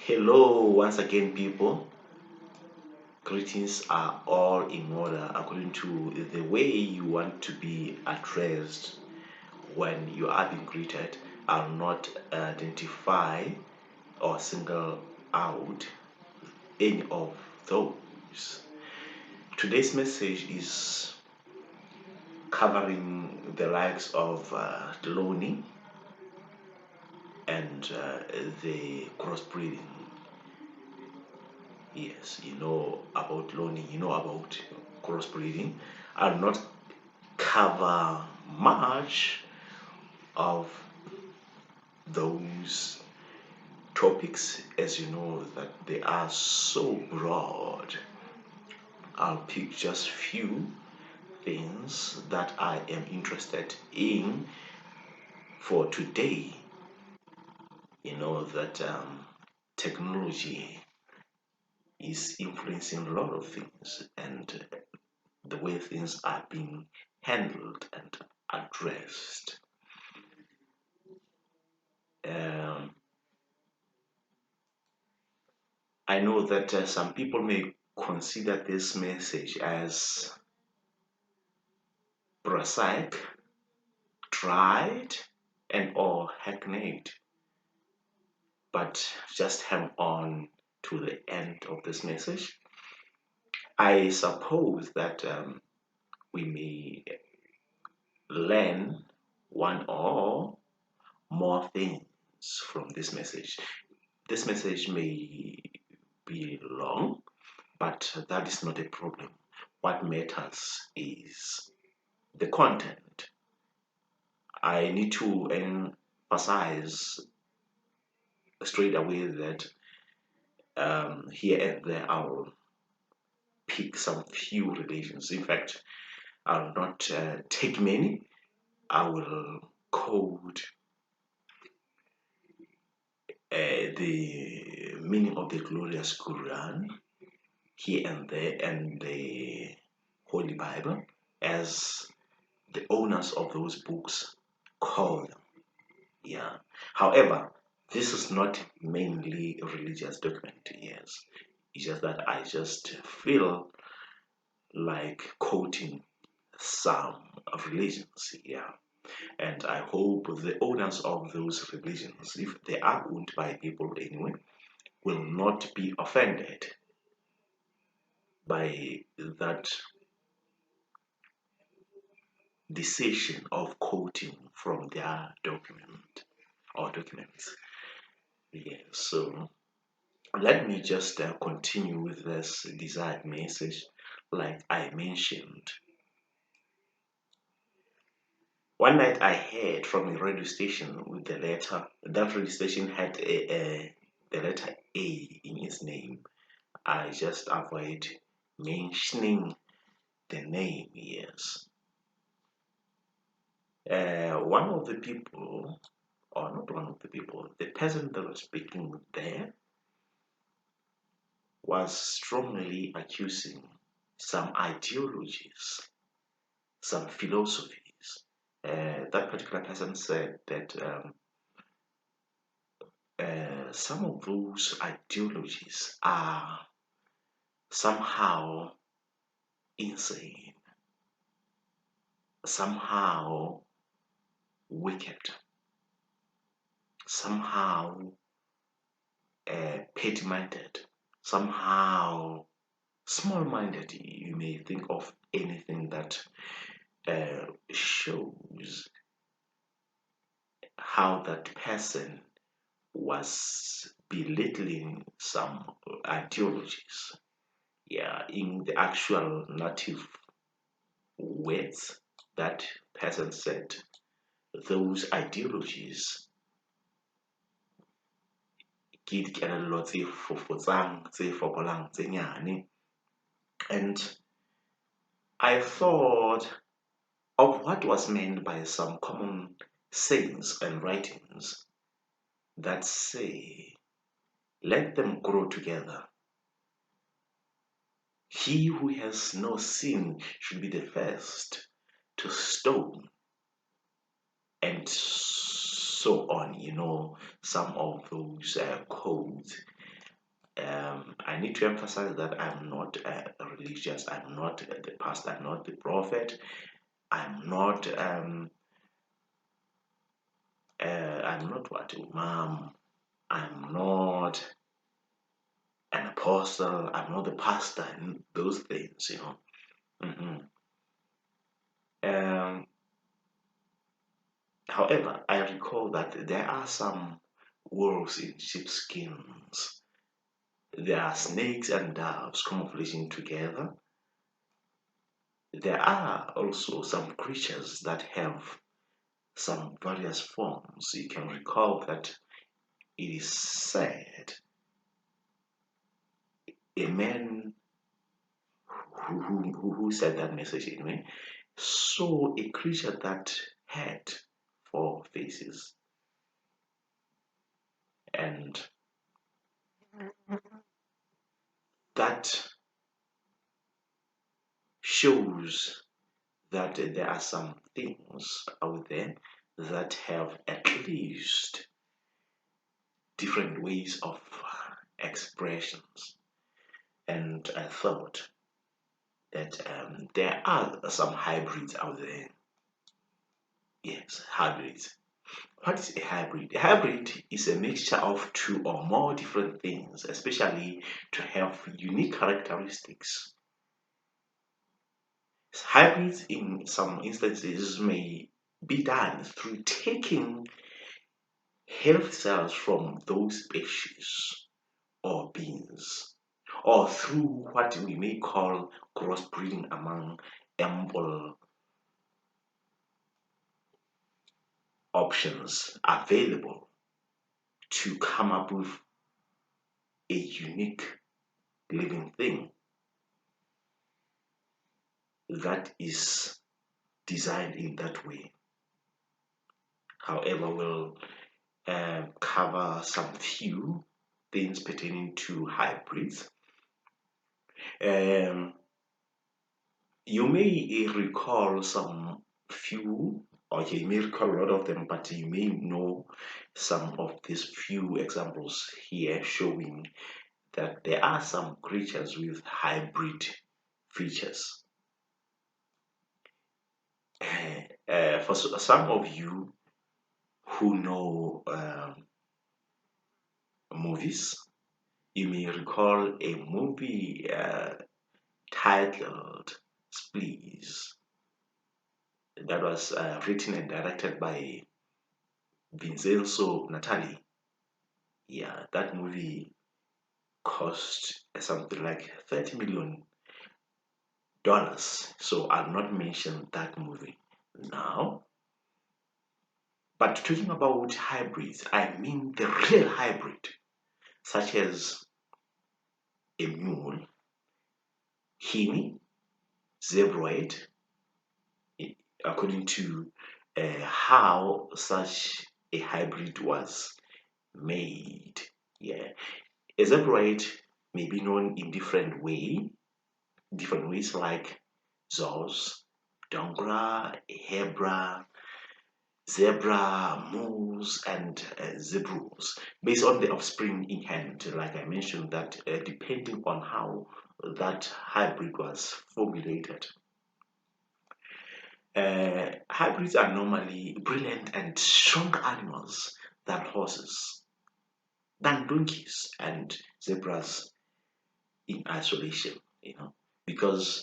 Hello, once again, people. Greetings are all in order according to the way you want to be addressed when you are being greeted. I'll not identify or single out any of those. Today's message is covering the likes of cloning and the crossbreeding. Yes, you know about cloning, you know about crossbreeding. I'll not cover much of those topics, as you know that they are so broad. I'll pick just few things that I am interested in for today. You know that technology is influencing a lot of things, and the way things are being handled and addressed. Um, I know that some people may consider this message as prosaic, tried, and or hackneyed, but just hang on to the end of this message. I suppose that we may learn one or more things from this message. This message may be long, but that is not a problem. What matters is the content. I need to emphasize straight away that here and there I'll pick some few religions. In fact, I'll not take many. I will quote the meaning of the glorious Quran here and there and the Holy Bible as the owners of those books call them. Yeah. However, this is not mainly a religious document, yes. It's just that I just feel like quoting some religions, yeah. And I hope the owners of those religions, if they are owned by people anyway, will not be offended by that decision of quoting from their document or documents. Yeah, so let me just continue with this desired message. Like I mentioned, one night I heard from a radio station with the letter. That radio station had the letter A in its name. I just avoid mentioning the name. Yes, one of the people, or not one of the people, the person that was speaking there was strongly accusing some ideologies, some philosophies. That particular person said that some of those ideologies are somehow insane, somehow wicked, somehow petty-minded, somehow small-minded. You may think of anything that shows how that person was belittling some ideologies. Yeah, in the actual native words, that person said those ideologies ke dikelello tse fofotsang, tse fokolang, tse nyane. And I thought of what was meant by some common sayings and writings that say, let them grow together. He who has no sin should be the first to stone, and so on. You know, some of those quotes. I need to emphasize that I'm not religious. I'm not the pastor. I'm not the prophet. I'm not. I'm not what imam. I'm not an apostle. I'm not the pastor. And those things, you know. Mhm. Um, However, I recall that there are some wolves in sheepskins. There are snakes and doves camouflaging together. There are also some creatures that have some various forms. You can recall that it is said a man who said that message anyway saw a creature that had 4 faces, and that shows that there are some things out there that have at least different ways of expressions. And I thought that there are some hybrids out there. Yes, hybrids. What is a hybrid? A hybrid is a mixture of 2 or more different things, especially to have unique characteristics. Hybrids, in some instances, may be done through taking healthy cells from those species or beings, or through what we may call crossbreeding among ample options available to come up with a unique living thing that is designed in that way. However, we'll cover some few things pertaining to hybrids. Um, you may recall some few, or you may recall a lot of them, but you may know some of these few examples here showing that there are some creatures with hybrid features. For some of you who know movies, you may recall a movie titled Splees that was written and directed by Vincenzo Natali. Yeah, that movie cost something like $30 million. So I'll not mention that movie now. But talking about hybrids, I mean the real hybrid, such as a mule, hinny, zebroid, according to how such a hybrid was made. Yeah, a zebroid may be known in different ways like Zos, Dongra, Hebra, zebra, moose, and zebrus, based on the offspring in hand. Like I mentioned, that depending on how that hybrid was formulated. Hybrids are normally brilliant and strong animals than horses, than donkeys and zebras in isolation, because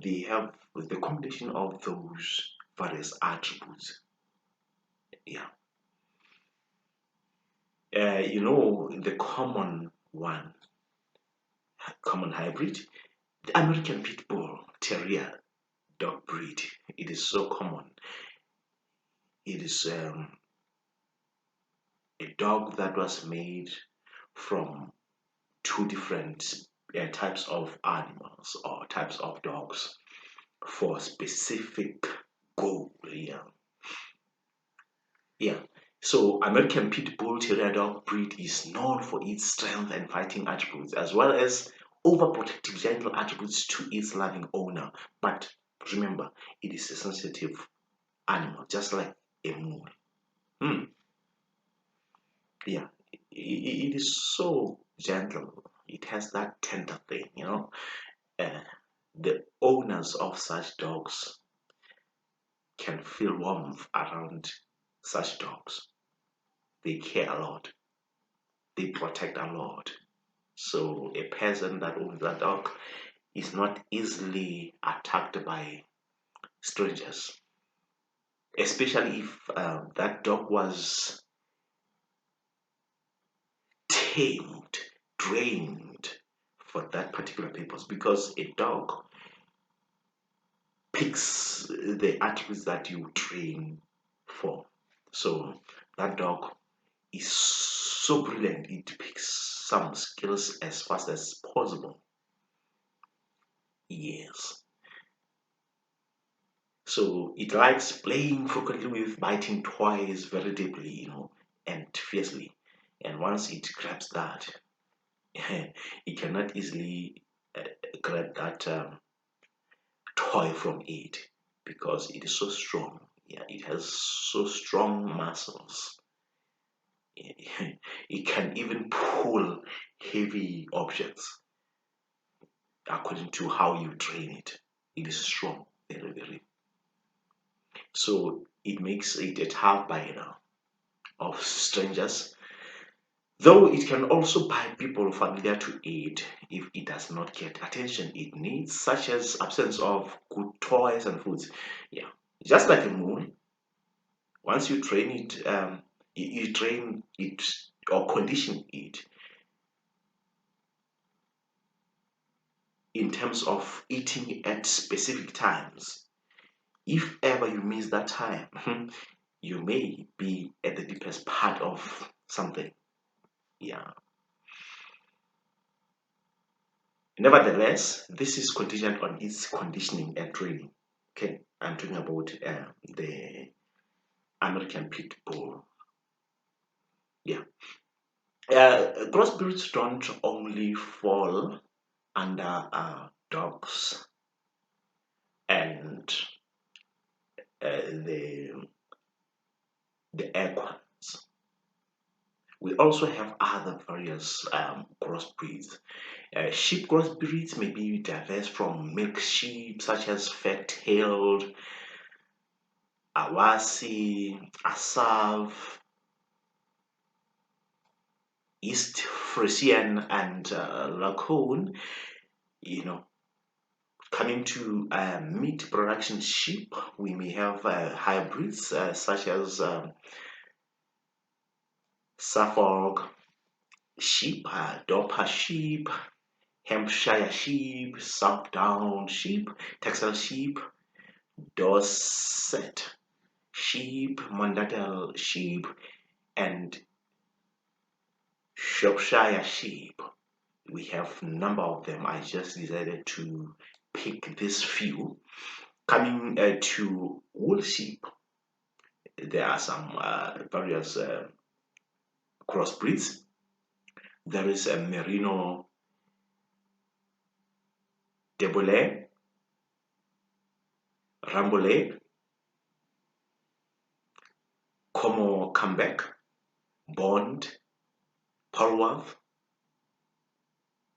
they have the combination of those various attributes. Yeah. The common hybrid, the American Pit Bull Terrier dog breed. It is so common. It is a dog that was made from 2 different types of animals or types of dogs for specific goal. Yeah, yeah. So American Pit Bull Terrier dog breed is known for its strength and fighting attributes, as well as overprotective gentle attributes to its loving owner. But remember, it is a sensitive animal, just like a mule. Hmm. Yeah, it is so gentle. It has that tender thing, Uh, the owners of such dogs can feel warmth around such dogs. They care a lot. They protect a lot. So a person that owns that dog is not easily attacked by strangers, especially if that dog was tamed, trained for that particular purpose. Because a dog picks the attributes that you train for. So that dog is so brilliant, it picks some skills as fast as possible. Yes. So it likes playing frequently with biting toys very deeply, and fiercely. And once it grabs that, it cannot easily grab that toy from it because it is so strong. Yeah, it has so strong muscles. It can even pull heavy objects according to how you train it. It is strong, very, very. So it makes it a tough biter of strangers, though it can also bite people familiar to it if it does not get attention it needs, such as absence of good toys and foods. Yeah, just like a mole, once you train it, you train it or condition it in terms of eating at specific times. If ever you miss that time, you may be at the deepest part of something. Yeah. Nevertheless, this is contingent on its conditioning and training. Okay, I'm talking about the American Pit Bull. Yeah. Crossbreeds don't only fall under dogs and the equines. We also have other various crossbreeds. Sheep crossbreeds may be diverse from milk sheep, such as fat-tailed, Awasi, Assav, East Frisian, and Lacoon. You know, coming to meat production sheep, we may have hybrids such as Suffolk sheep, Dorper sheep, Hampshire sheep, Southdown sheep, Texel sheep, Dorset sheep, Mondadel sheep, and Shropshire sheep. We have a number of them. I just decided to pick this few. Coming to wool sheep, there are some various crossbreeds. There is a Merino Debole, Rambole, Como Comeback, Bond, Polworth,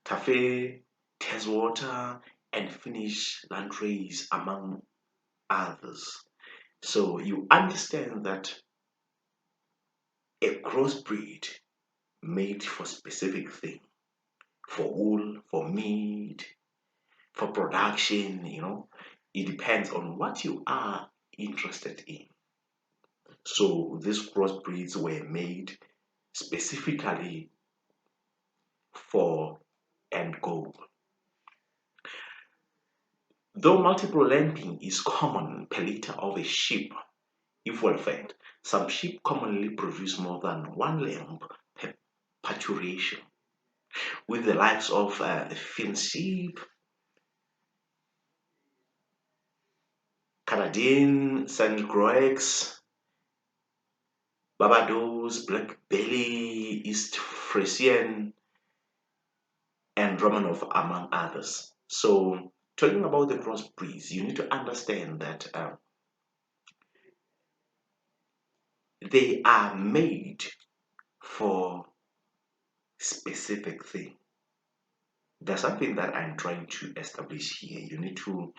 Tafe, Teswater, and Finnish Landrace, among others. So you understand that a crossbreed made for specific thing, for wool, for meat, for production, it depends on what you are interested in. So these crossbreeds were made specifically for end goal. Though multiple lambing is common per litter of a sheep, if well fed, some sheep commonly produce more than one lamb per paturation, with the likes of fin sheep, Canadian, St. Croix, Barbados, Black Belly, East Frisian, and Romanov, among others. So, talking about the crossbreeds, you need to understand that they are made for specific thing. There's something that I'm trying to establish here. You need to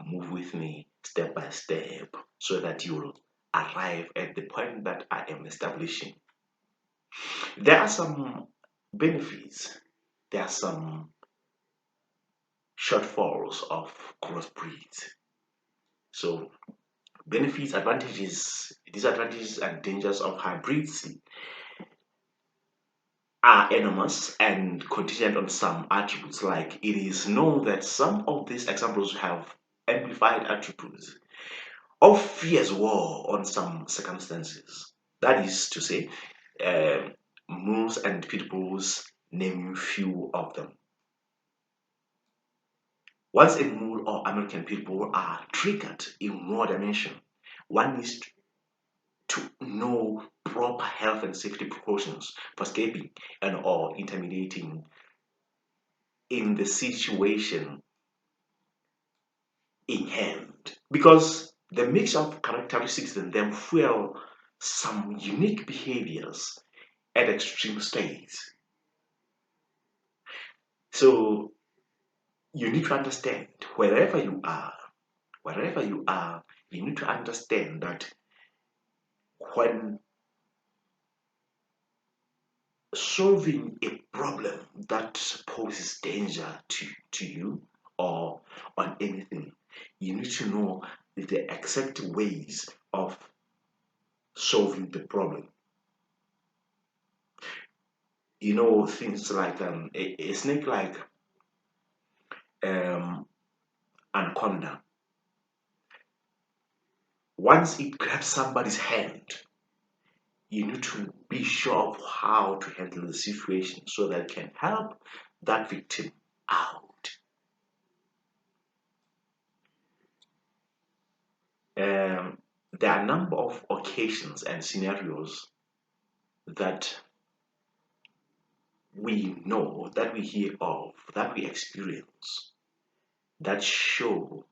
move with me step by step so that you'll arrive at the point that I am establishing. There are some benefits, there are some shortfalls of crossbreeds. So, benefits, advantages, disadvantages, and dangers of hybrids are enormous and contingent on some attributes. Like, it is known that some of these examples have amplified attributes of fierce war on some circumstances. That is to say, um, moles and pit bulls, naming few of them. Once a mole or American pit bull are triggered in war dimension, one needs to know proper health and safety precautions for escaping and or intermediating in the situation in hand. Because the mix of characteristics in them fuel some unique behaviors at extreme states. So you need to understand wherever you are, you need to understand that when solving a problem that poses danger to you or on anything, you need to know the exact ways of solving the problem. You know, things like a snake like um, anaconda. Once it grabs somebody's hand, you need to be sure of how to handle the situation so that it can help that victim out. There are a number of occasions and scenarios that we know, that we hear of, that we experience, that show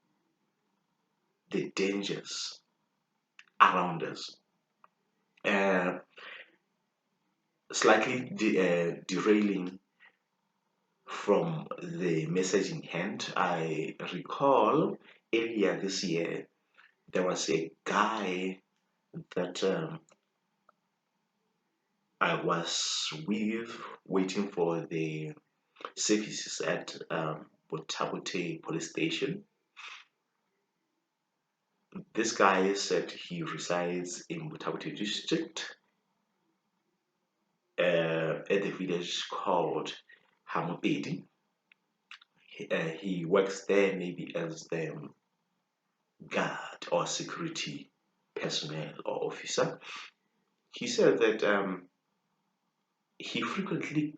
the dangers around us. Uh, Slightly derailing from the message in hand, I recall earlier this year there was a guy that I was with waiting for the services at Botabote police station. This guy said he resides in Botabote district at the village called Hamopedi. He works there maybe as the guard or security personnel or officer. He said that he frequently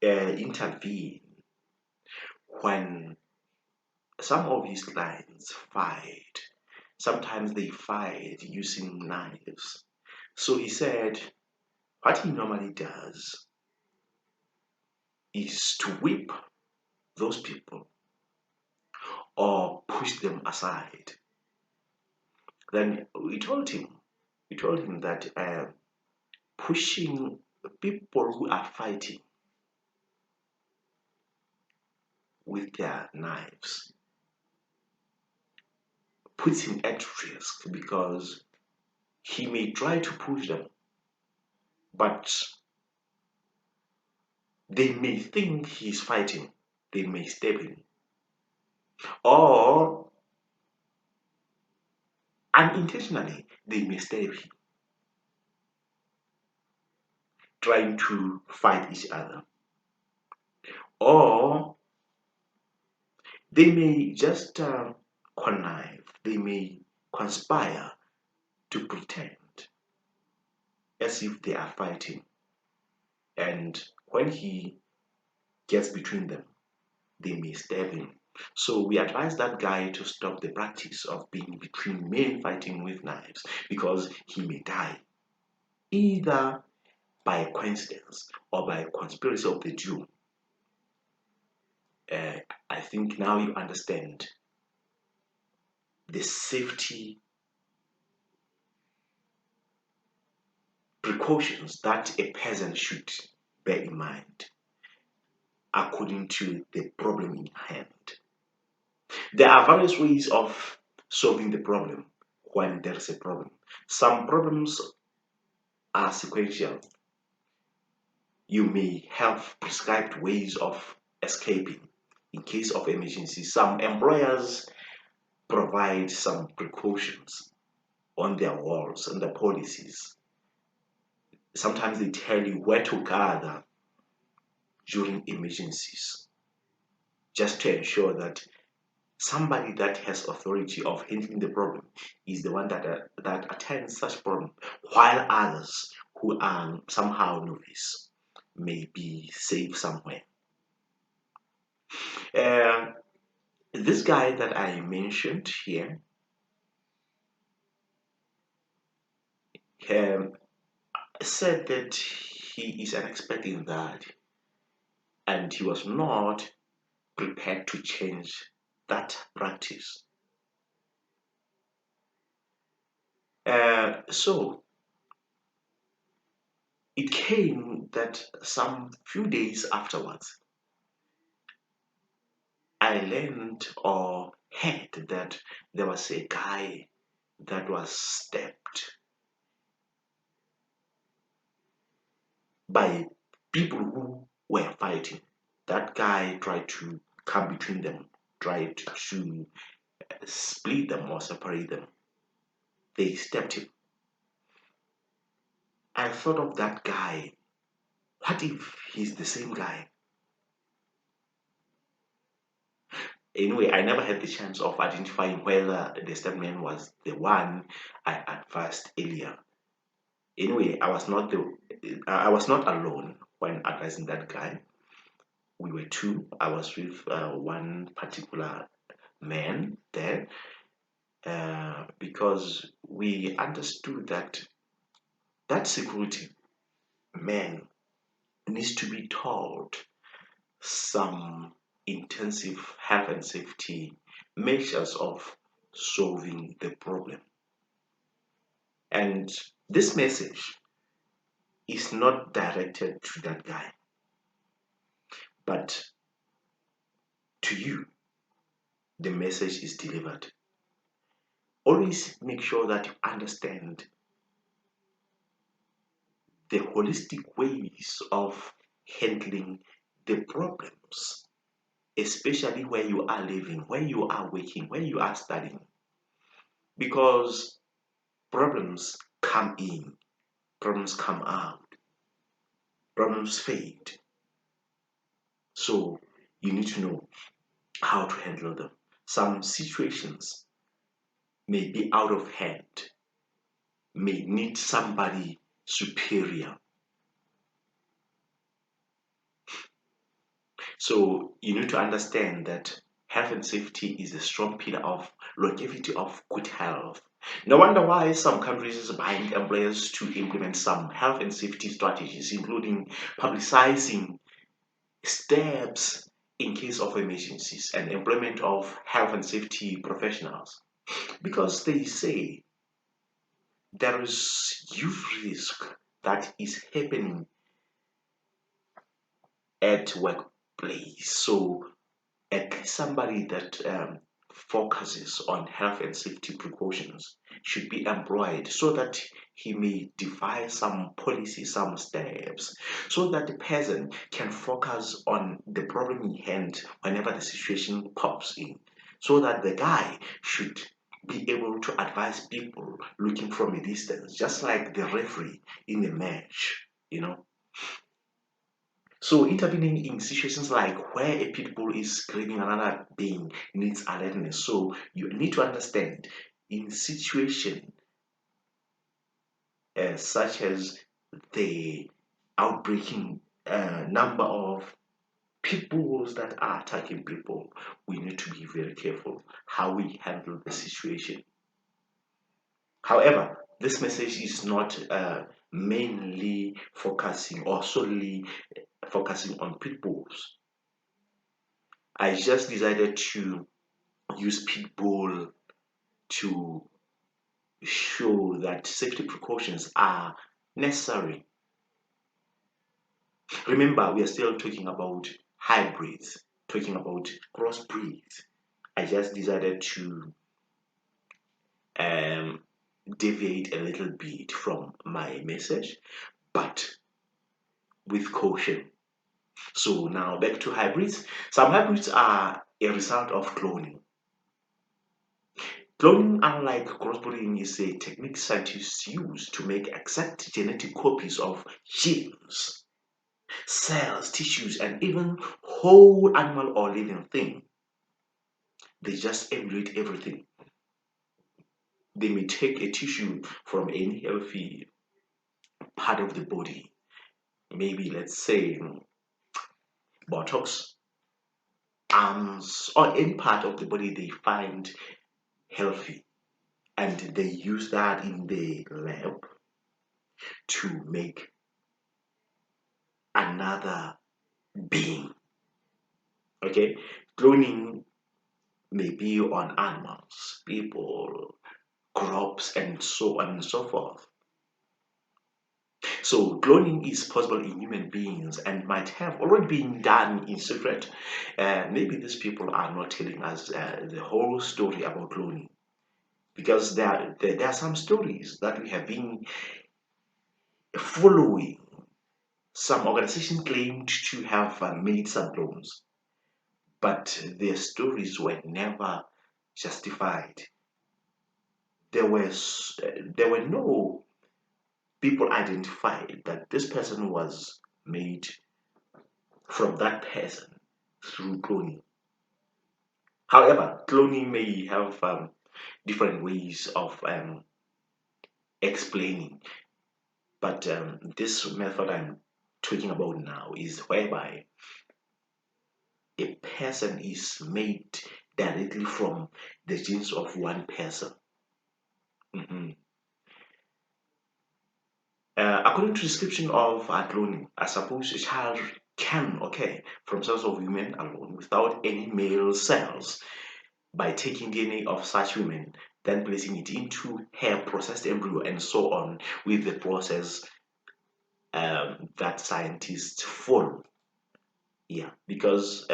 intervene when some of his clients fight. Sometimes they fight using knives. So he said what he normally does is to whip those people or push them aside. Then we told him that pushing people who are fighting with their knives puts him at risk because he may try to push them, but they may think he's fighting, they may stab him, or unintentionally they may stab him, trying to fight each other, or they may just connive, they may conspire to pretend as if they are fighting, and when he gets between them, they may stab him. So we advise that guy to stop the practice of being between men fighting with knives because he may die either by a coincidence or by a conspiracy of the Jew. I think now you understand the safety precautions that a peasant should bear in mind according to the problem in hand. There are various ways of solving the problem when there is a problem. Some problems are sequential. You may have prescribed ways of escaping in case of emergency. Some employers provide some precautions on their walls and the policies. Sometimes they tell you where to gather during emergencies, just to ensure that somebody that has authority of handling the problem is the one that attends such problem, while others who are somehow novice may be safe somewhere. Uh, this guy that I mentioned here, um, said that he is an expert in that, and he was not prepared to change that practice. So it came that some few days afterwards, I learned or heard that there was a guy that was stabbed by people who were fighting. That guy tried to come between them, tried to split them or separate them. They stabbed him. I thought of that guy. What if he's the same guy? Anyway, I never had the chance of identifying whether the stabbed man was the one I advised earlier. Anyway, I was not alone when advising that guy. We were two. I was with one particular man there because we understood that that security man needs to be taught some intensive health and safety measures of solving the problem. And this message is not directed to that guy, but to you, the message is delivered. Always make sure that you understand the holistic ways of handling the problems, especially where you are living, where you are working, where you are studying. Because problems come in, problems come out, problems fade. So you need to know how to handle them. Some situations may be out of hand, may need somebody superior. So you need to understand that health and safety is a strong pillar of longevity of good health. No wonder why some countries bind employers to implement some health and safety strategies, including publicizing steps in case of emergencies and employment of health and safety professionals. Because they say there is huge risk that is happening at workplace. So at least somebody that focuses on health and safety precautions should be employed so that he may devise some policy, some steps, so that the person can focus on the problem in hand whenever the situation pops in. So that the guy should be able to advise people looking from a distance, just like the referee in a match. So intervening in situations like where a pit bull is screaming another being needs alertness. So you need to understand in situation such as the outbreaking number of pit bulls that are attacking people, we need to be very careful how we handle the situation. However, this message is not mainly focusing or solely focusing on pit bulls. I just decided to use people to show that safety precautions are necessary. Remember, we are still talking about hybrids, talking about crossbreeds. I just decided to um, deviate a little bit from my message, but with caution. So now back to hybrids. Some hybrids are a result of cloning. Cloning, unlike crossbreeding, is a technique scientists use to make exact genetic copies of genes, cells, tissues, and even whole animal or living thing. They just emulate everything. They may take a tissue from any healthy part of the body, maybe let's say buttocks, arms, or any part of the body they find healthy, and they use that in the lab to make another being. Okay, cloning may be on animals, people, crops, and so on and so forth. So cloning is possible in human beings and might have already been done in secret. Maybe these people are not telling us the whole story about cloning, because there are some stories that we have been following. Some organizations claimed to have made some clones, but their stories were never justified. There were no people identified that this person was made from that person through cloning. However, cloning may have different ways of explaining, but this method I'm talking about now is whereby a person is made directly from the genes of one person. Mhm. According to description of cloning, I suppose a child can occur from cells of women alone without any male cells by taking DNA of such women, then placing it into her processed embryo, and so on with the process that scientists follow. Yeah, because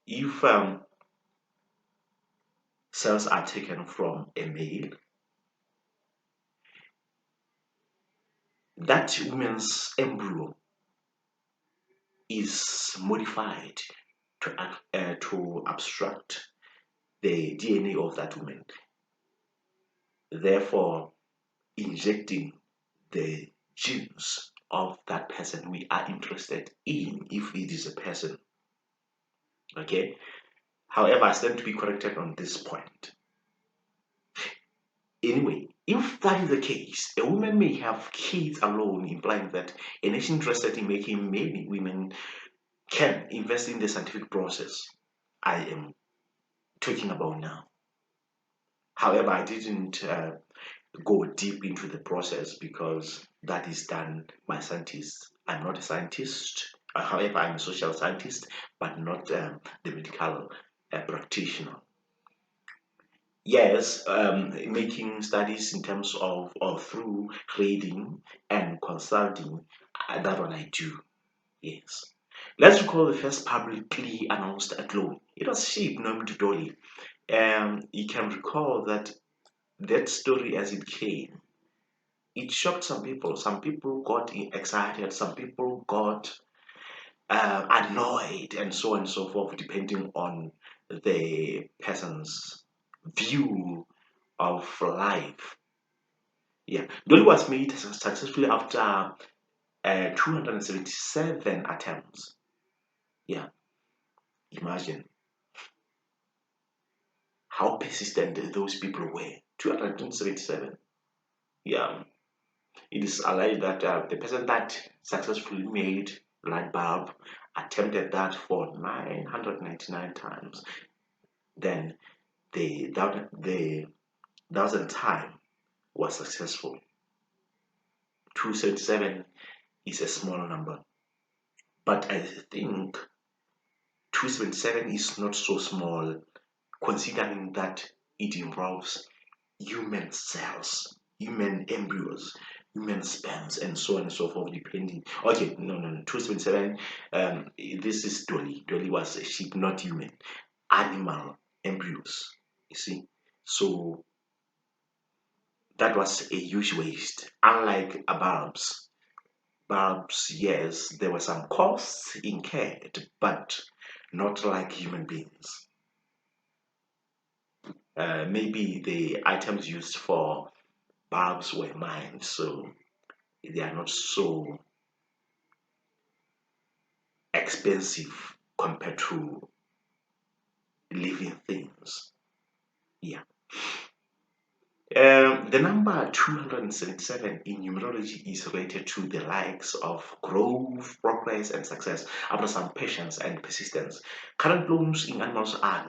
if cells are taken from a male, that woman's embryo is modified to abstract the DNA of that woman, therefore injecting the genes of that person we are interested in, if it is a person. Okay. However, I stand to be corrected on this point. Anyway, if that is the case, a woman may have kids alone, implying that a nation interested in making many women can invest in the scientific process I am talking about now. However, I didn't go deep into the process because that is done by scientists. I'm not a scientist. However, I'm a social scientist, but not the medical practitioner. Yes, making studies in terms of or through reading and consulting, that one I do. Yes. Let's recall the first publicly announced clone. It was sheep named Dolly. You can recall that story as it came. It shocked some people. Some people got excited. Some people got annoyed, and so on and so forth, depending on the person's view of life. Yeah, Dolly was made successfully after 277 attempts. Yeah, imagine how persistent those people were. 277. Yeah, it is alleged that the person that successfully made light bulb attempted that for 999 times. Then the thousand time was successful. 277 is a small number, but I think 277 is not so small, considering that it involves human cells, human embryos. human sperms and so on and so forth, depending. Okay, no, 277. This is Dolly. Dolly was a sheep, not human. Animal embryos. You see, so that was a huge waste. Unlike bulbs, yes, there were some costs incurred, but not like human beings. Maybe the items used for bulbs were mined, so they are not so expensive compared to living things. Yeah. The number 277 in numerology is related to the likes of growth, progress, and success after some patience and persistence. Current blooms in animals are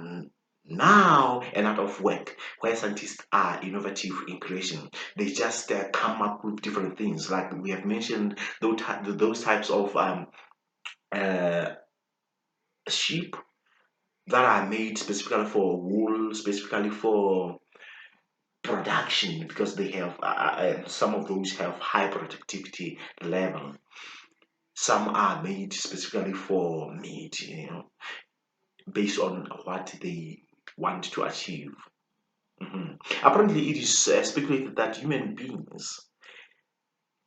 now an art of work where scientists are innovative in creation. They just come up with different things, like we have mentioned those types of uh, sheep that are made specifically for wool, specifically for production, because they have some of those have high productivity level. Some are made specifically for meat, based on what they want to achieve. Apparently, it is speculated that human beings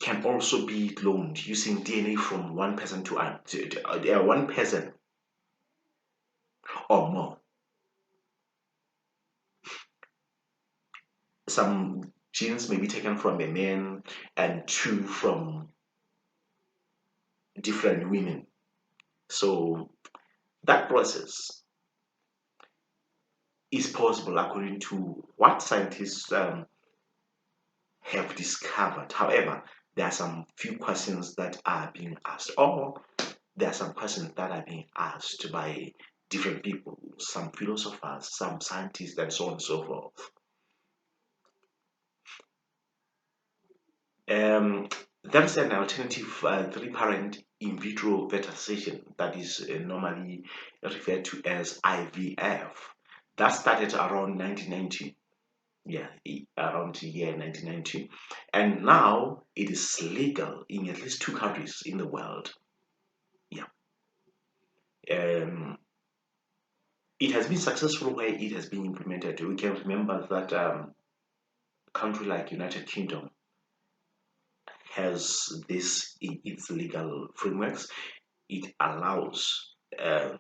can also be cloned using DNA from one person to one person or more. Some genes may be taken from a man and two from different women. So that process is possible according to what scientists have discovered. However, there are some few questions that are being asked, or there are some questions that are being asked by different people, some philosophers, some scientists, and so on and so forth. Um, there's an alternative three-parent in vitro fertilization that is normally referred to as IVF. That started around 1990. Yeah, around the year 1990. And now it is legal in at least two countries in the world. Yeah. Um, it has been successful where it has been implemented. We can remember that country like United Kingdom has this in its legal frameworks. It allows the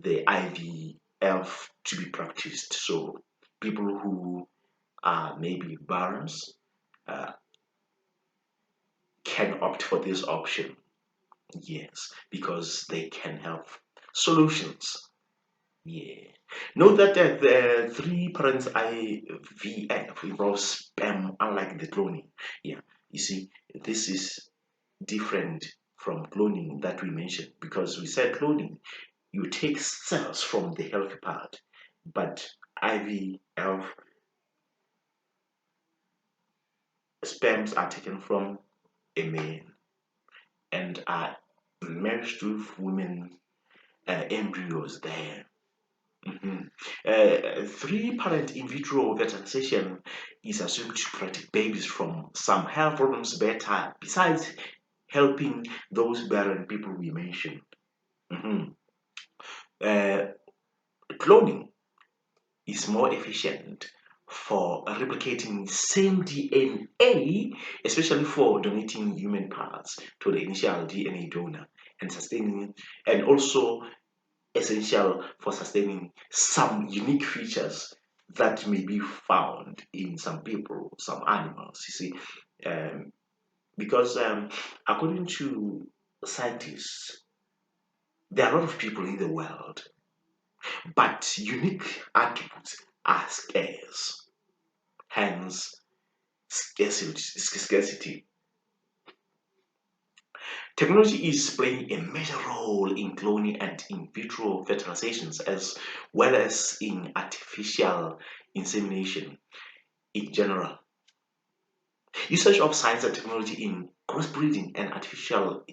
IVF to be practiced. So people who are maybe barons uh, can opt for this option. Yes, because they can have solutions. Yeah. Note that the three parents IVF involves sperm, unlike the cloning. Yeah, you see, this is different from cloning that we mentioned, because we said cloning, you take cells from the healthy part, but IVF sperms are taken from a man and are merged with women embryos there. Three-parent in vitro fertilization is assumed to protect babies from some health problems better, besides helping those barren people we mentioned. Mhm. Uh, Cloning is more efficient for replicating same DNA, especially for donating human parts to the initial DNA donor and sustaining, and also essential for sustaining some unique features that may be found in some people, some animals. You see, um, because according to scientists, there are a lot of people in the world, but unique attributes are scarce. Hence, scarcity. Technology is playing a major role in cloning and in vitro fertilizations, as well as in artificial insemination in general. Usage of science and technology in crossbreeding and artificial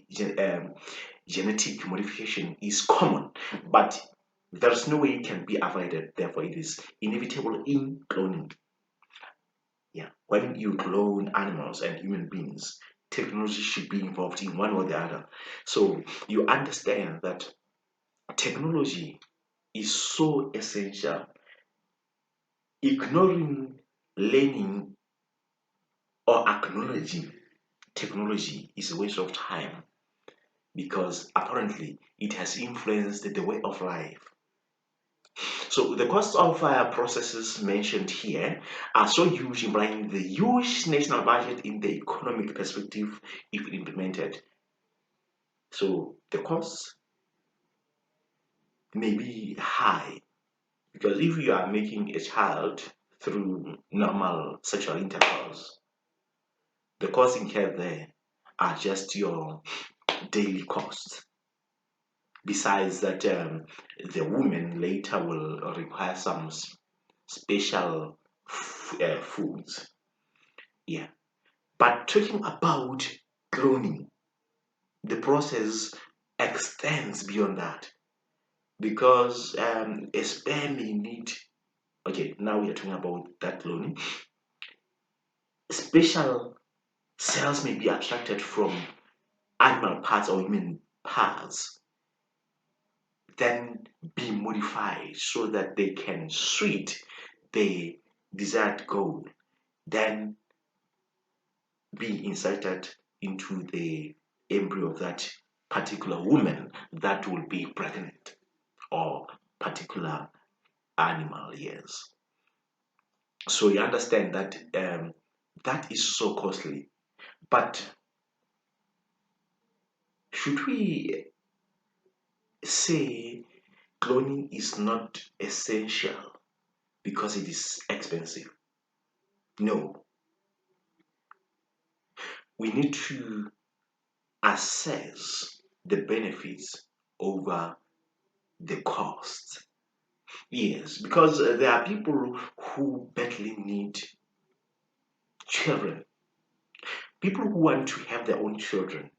genetic modification is common, but there's no way it can be avoided. Therefore, it is inevitable in cloning. Yeah, when you clone animals and human beings, technology should be involved in one or the other. So you understand that technology is so essential. Ignoring learning or acknowledging technology is a waste of time because apparently it has influenced the way of life. So the costs of processes mentioned here are so huge, implying the huge national budget in the economic perspective if implemented. So the costs may be high because if you are making a child through normal sexual intercourse, the costs incurred there are just your daily costs. Besides that, the woman later will require some special foods. Yeah. But talking about cloning, the process extends beyond that because a sperm may need. Okay, now we are talking about that cloning. Special cells may be extracted from animal parts or human parts, then be modified so that they can suit the desired goal, then be inserted into the embryo of that particular woman that will be pregnant or particular animal. Yes, so you understand that that is so costly. But should we say cloning is not essential because it is expensive? No, we need to assess the benefits over the cost. Yes, because there are people who badly need children, people who want to have their own children.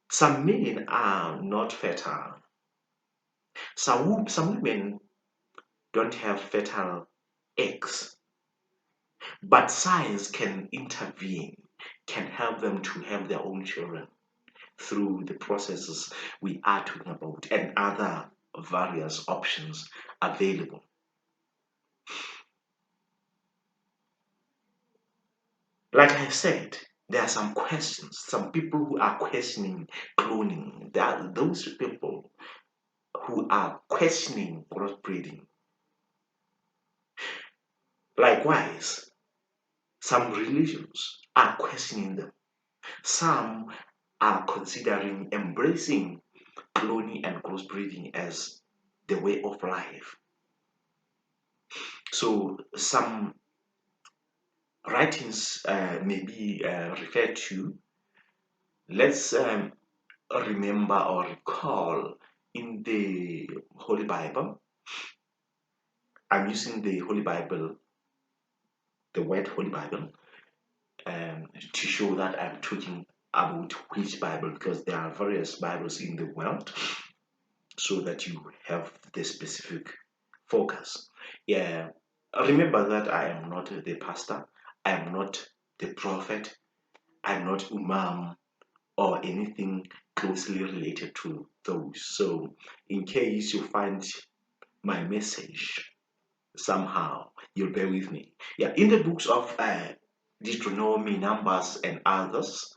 Some men are not fertile. Some women don't have fertile eggs, but science can intervene, can help them to have their own children through the processes we are talking about and other various options available. Like I said, there are some questions, some people who are questioning cloning. There are those people who are questioning crossbreeding. Likewise, some religions are questioning them. Some are considering embracing cloning and crossbreeding as the way of life. So some writings may be referred to. Let's remember or recall in the Holy Bible. I'm using the Holy Bible, the word Holy Bible, to show that I'm talking about which Bible because there are various Bibles in the world so that you have the specific focus. Yeah, remember that I am not the pastor, I am not the prophet, I'm not Imam or anything closely related to those. So, in case you find my message somehow, you'll bear with me. Yeah, in the books of Deuteronomy, Numbers, and others,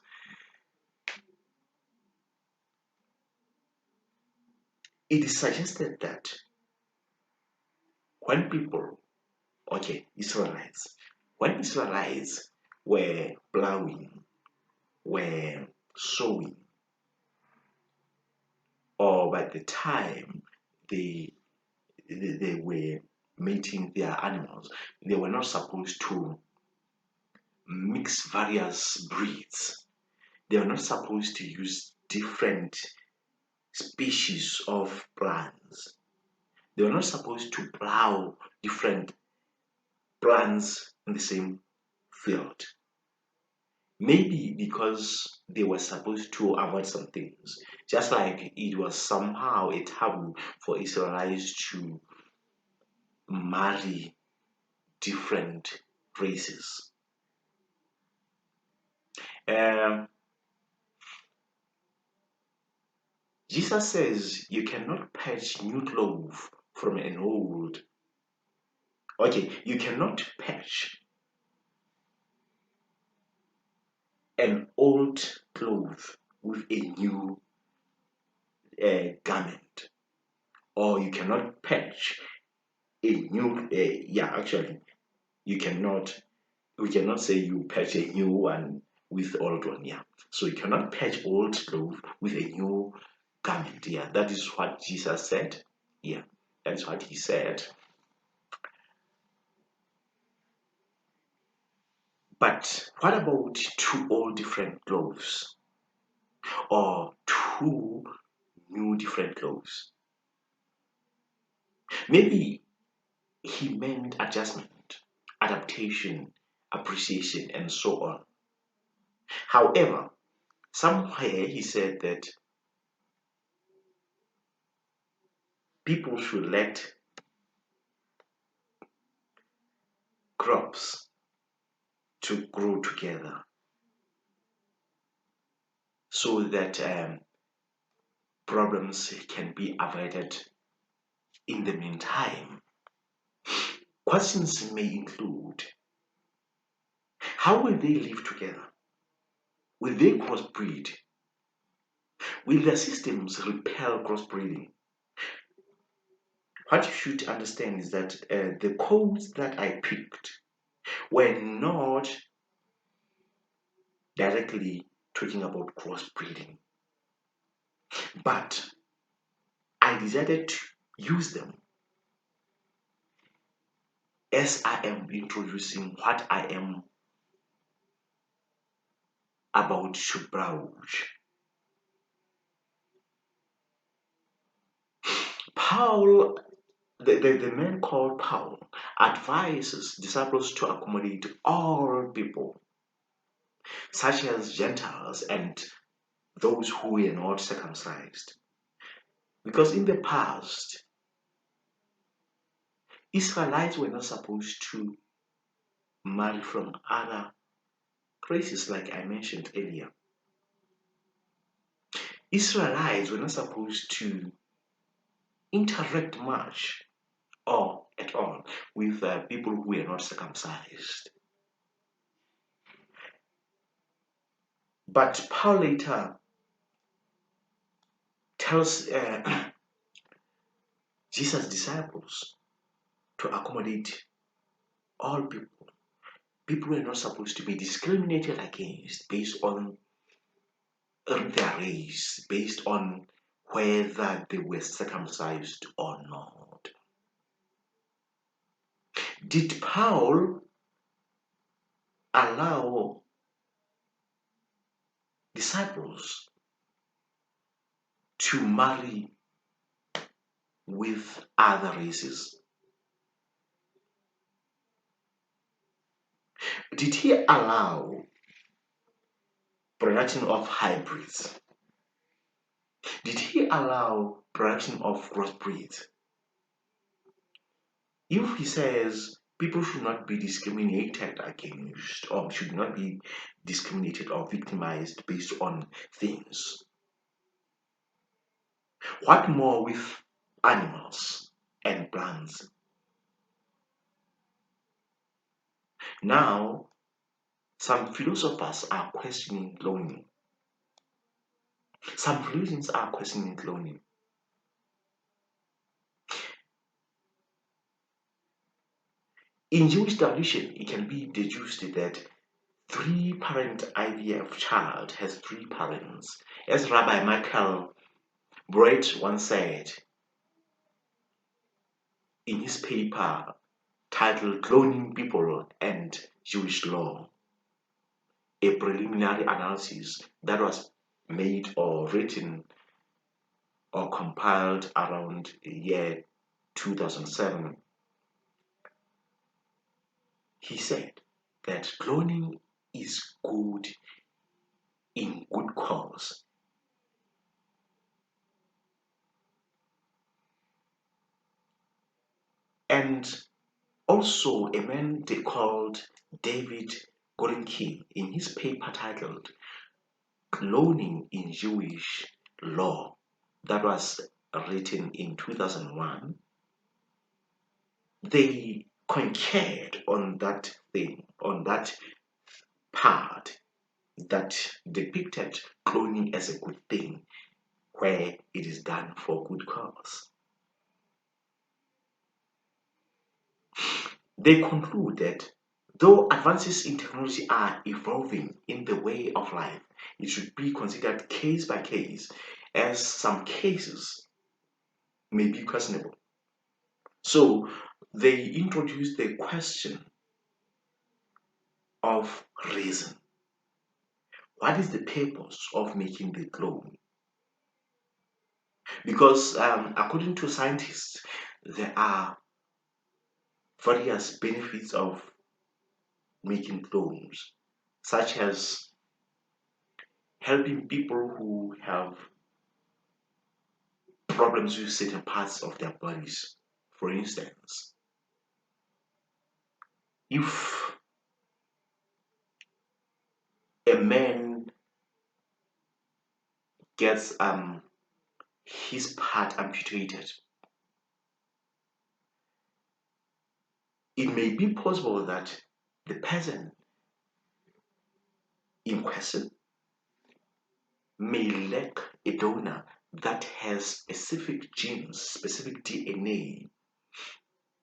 it is suggested that when people, okay, Israelites, when Israelites were plowing, were sowing, or by the time they they were mating their animals, they were not supposed to mix various breeds. They were not supposed to use different species of plants. They were not supposed to plow different plants in the same field. Maybe because they were supposed to avoid some things, just like it was somehow a taboo for Israelites to marry different races. Um, Jesus says you cannot patch new clothes from an old. Okay, you cannot patch an old cloth with a new garment, or you cannot patch a new. Actually, you cannot. We cannot say you patch a new one with old one. Yeah, so you cannot patch old clothes with a new garment. Yeah, that is what Jesus said. Yeah, that's what he said. But what about two all different clothes or two new different clothes? Maybe he meant adjustment, adaptation, appreciation, and so on. However, somewhere he said that people should let crops to grow together so that problems can be avoided in the meantime. Questions may include how will they live together? Will they crossbreed? Will their systems repel crossbreeding? What you should understand is that the codes that I picked were not directly talking about crossbreeding, but I decided to use them as I am introducing what I am about to broach. Paul, the man called Paul, advises disciples to accommodate all people, such as Gentiles and those who were not circumcised. Because in the past, Israelites were not supposed to marry from other races, like I mentioned earlier. Israelites were not supposed to interact much or at all with people who were not circumcised. But Paul later tells Jesus' disciples to accommodate all people. People were not supposed to be discriminated against based on their race, based on whether they were circumcised or not. Did Paul allow disciples to marry with other races? Did he allow production of hybrids? Did he allow production of crossbreeds? If he says people should not be discriminated against or should not be discriminated or victimized based on things, what more with animals and plants? Now, some philosophers are questioning cloning. Some religions are questioning cloning. In Jewish tradition, it can be deduced that three-parent IVF child has three parents. As Rabbi Michael Brett once said in his paper titled Cloning People and Jewish Law, a preliminary analysis that was made or written or compiled around the year 2007, he said that cloning is good in good cause. And Also, a man they called David Gorenkin, in his paper titled Cloning in Jewish Law, that was written in 2001, they concurred on that thing, on that part that depicted cloning as a good thing where it is done for good cause. They conclude that though advances in technology are evolving in the way of life, it should be considered case by case, as some cases may be questionable. So they introduced the question of reason. What is the purpose of making the clone? Because according to scientists, there are various benefits of making clones, such as helping people who have problems with certain parts of their bodies. For instance, if a man gets his part amputated, it may be possible that the person in question may lack a donor that has specific genes, specific DNA.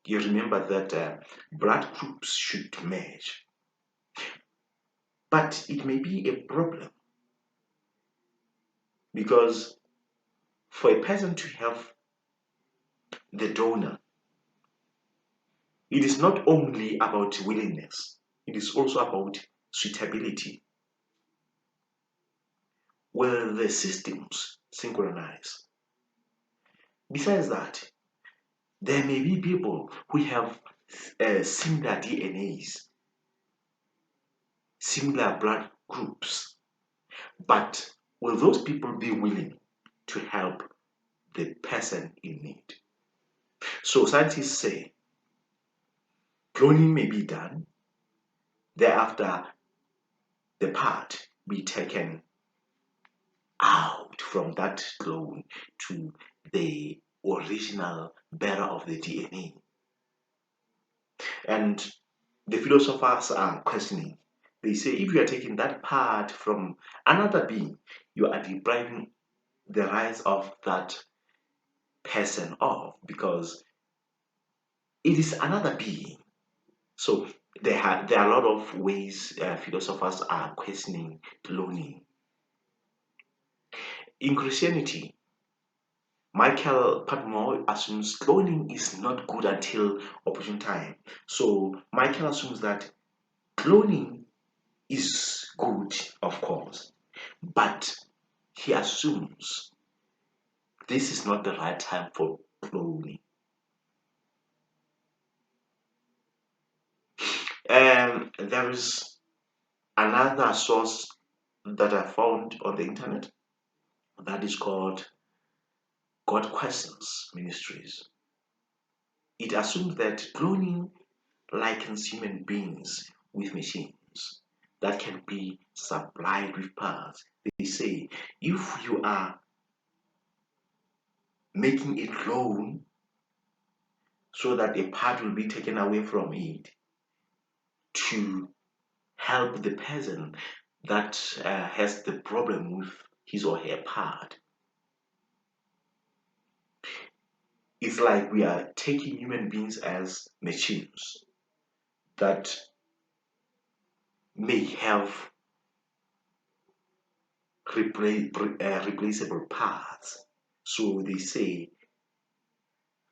You remember that blood groups should match, but it may be a problem because for a person to have the donor, it is not only about willingness, it is also about suitability. Will the systems synchronize? Besides that, there may be people who have similar DNAs, similar blood groups, but will those people be willing to help the person in need? So scientists say cloning may be done, thereafter the part be taken out from that clone to the original bearer of the DNA. And the philosophers are questioning. They say if you are taking that part from another being, you are depriving the rights of that person of, because it is another being. So there are a lot of ways philosophers are questioning cloning. In Christianity, Michael Padmore assumes cloning is not good until opportune time. So Michael assumes that cloning is good, of course, but he assumes this is not the right time for cloning. There is another source that I found on the internet that is called God Questions Ministries. It assumes that cloning likens human beings with machines that can be supplied with parts. They say if you are making a clone so that a part will be taken away from it to help the person that has the problem with his or her part, it's like we are taking human beings as machines that may have replaceable parts. So they say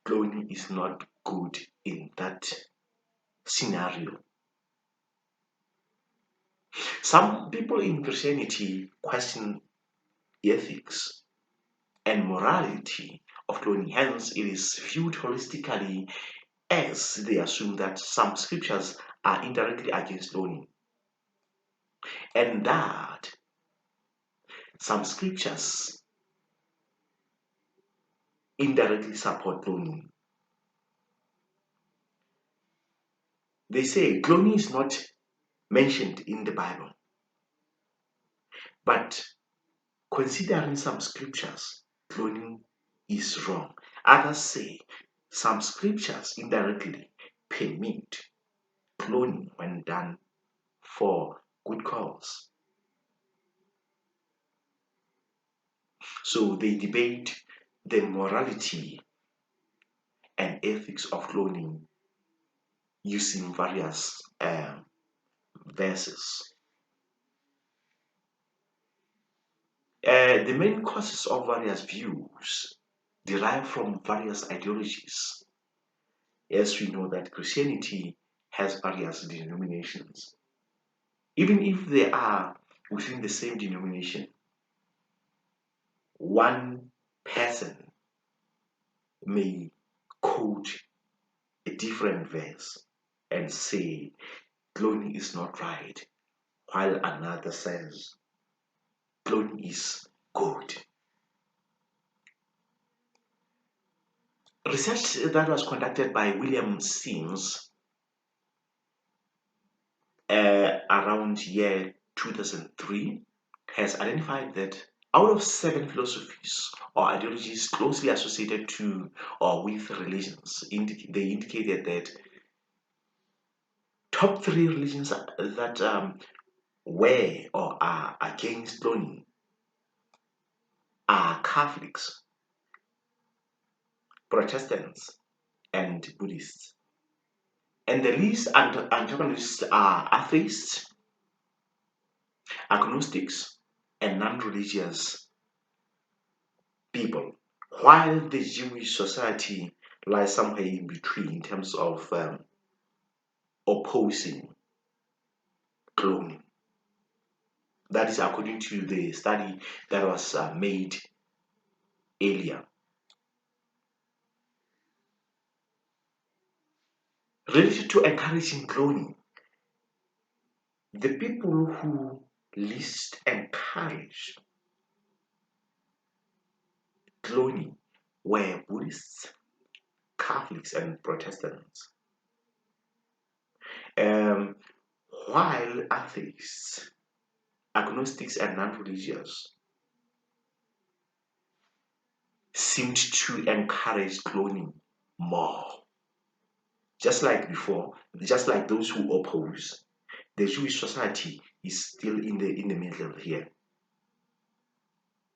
cloning is not good in that scenario. Some people in Christianity question ethics and morality of cloning, hence, it is viewed holistically as they assume that some scriptures are indirectly against cloning and that some scriptures indirectly support cloning. They say cloning is not mentioned in the Bible, but considering some scriptures, cloning is wrong. Others say some scriptures indirectly permit cloning when done for good cause. So they debate the morality and ethics of cloning using various verses. The main causes of various views derive from various ideologies. As we know that Christianity has various denominations. Even if they are within the same denomination, one person may quote a different verse and say cloning is not right, while another says cloning is good. Research that was conducted by William Sims around year 2003 has identified that out of 7 philosophies or ideologies closely associated to or with religions, they indicated that top 3 religions that were or are against cloning are Catholics, Protestants, and Buddhists. And the least antagonists are atheists, agnostics, and non-religious people, while the Jewish society lies somewhere in between in terms of opposing cloning. That is according to the study that was made earlier. Related to encouraging cloning, the people who least encouraged cloning were Buddhists, Catholics, and Protestants. Um, while atheists, agnostics, and non-religious seemed to encourage cloning more. Just like before, just like those who oppose, the Jewish society is still in the middle here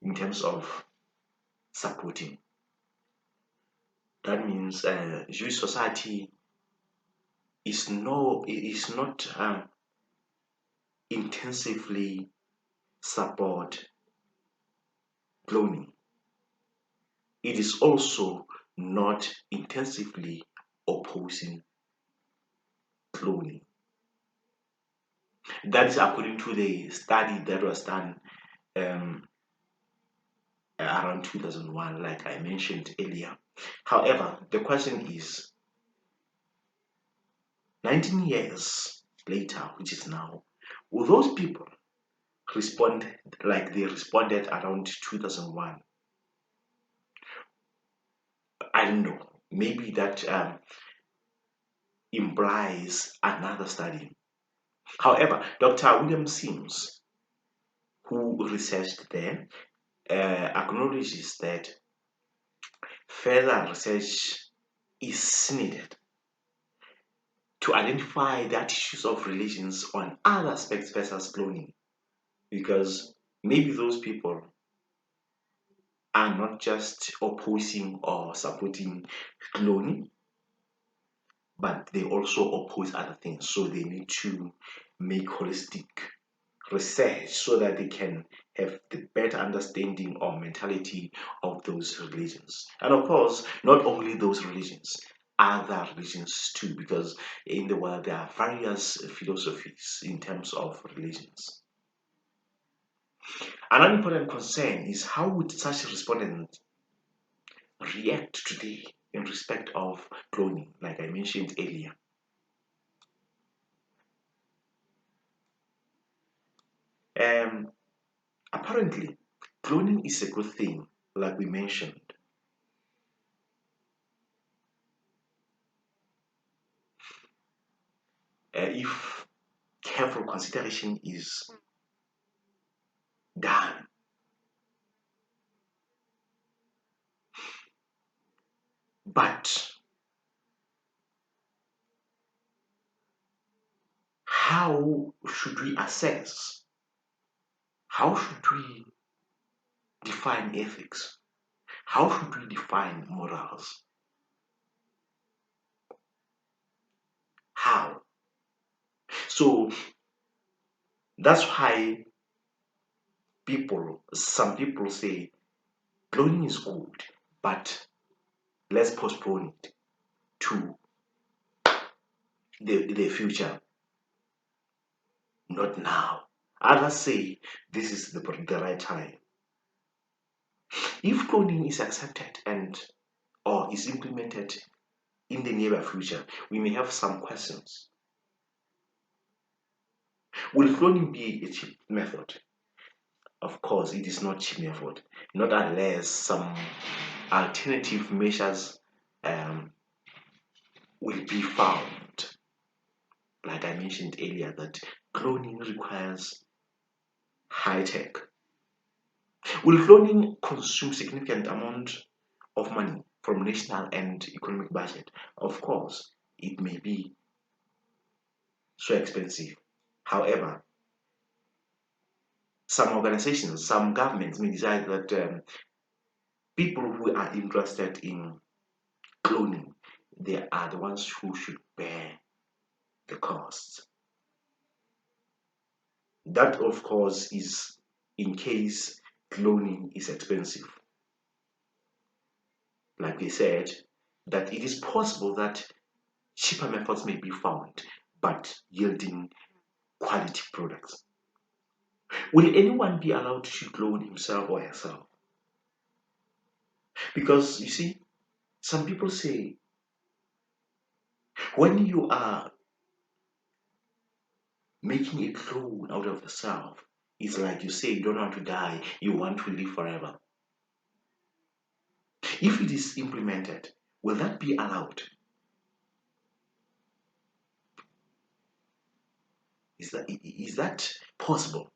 in terms of supporting. That means Jewish society is not intensively support cloning. It is also not intensively opposing cloning. That is according to the study that was done around 2001, like I mentioned earlier. However, the question is 19 years later, which is now, will those people respond like they responded around 2001? I don't know. Maybe that implies another study. However, Dr. William Sims, who researched there, acknowledges that further research is needed to identify the attitudes of religions on other aspects versus cloning, because maybe those people are not just opposing or supporting cloning, but they also oppose other things. So they need to make holistic research so that they can have the better understanding or mentality of those religions. And of course, not only those religions, other religions too, because in the world there are various philosophies in terms of religions. Another important concern is how would such respondents react today in respect of cloning, like I mentioned earlier. Apparently, cloning is a good thing, like we mentioned. if careful consideration is done. But how should we assess? How should we define ethics? How should we define morals? How? So that's why some people say cloning is good, but let's postpone it to the future, not now. Others say this is the right time. If cloning is accepted and or is implemented in the near future, we may have some questions. Will cloning be a cheap method? Of course, it is not cheap method, not unless some alternative measures um, will be found. Like I mentioned earlier, that cloning requires high tech. Will cloning consume significant amount of money from national and economic budget? Of course, it may be so expensive. However, some organizations, some governments may decide that people who are interested in cloning, they are the ones who should bear the costs. That, of course, is in case cloning is expensive. Like we said, that it is possible that cheaper methods may be found, but yielding quality products. Will anyone be allowed to clone himself or herself? Because you see, some people say when you are making a clone out of yourself, it's like you say you don't want to die, you want to live forever. If it is implemented, will that be allowed? Is that possible?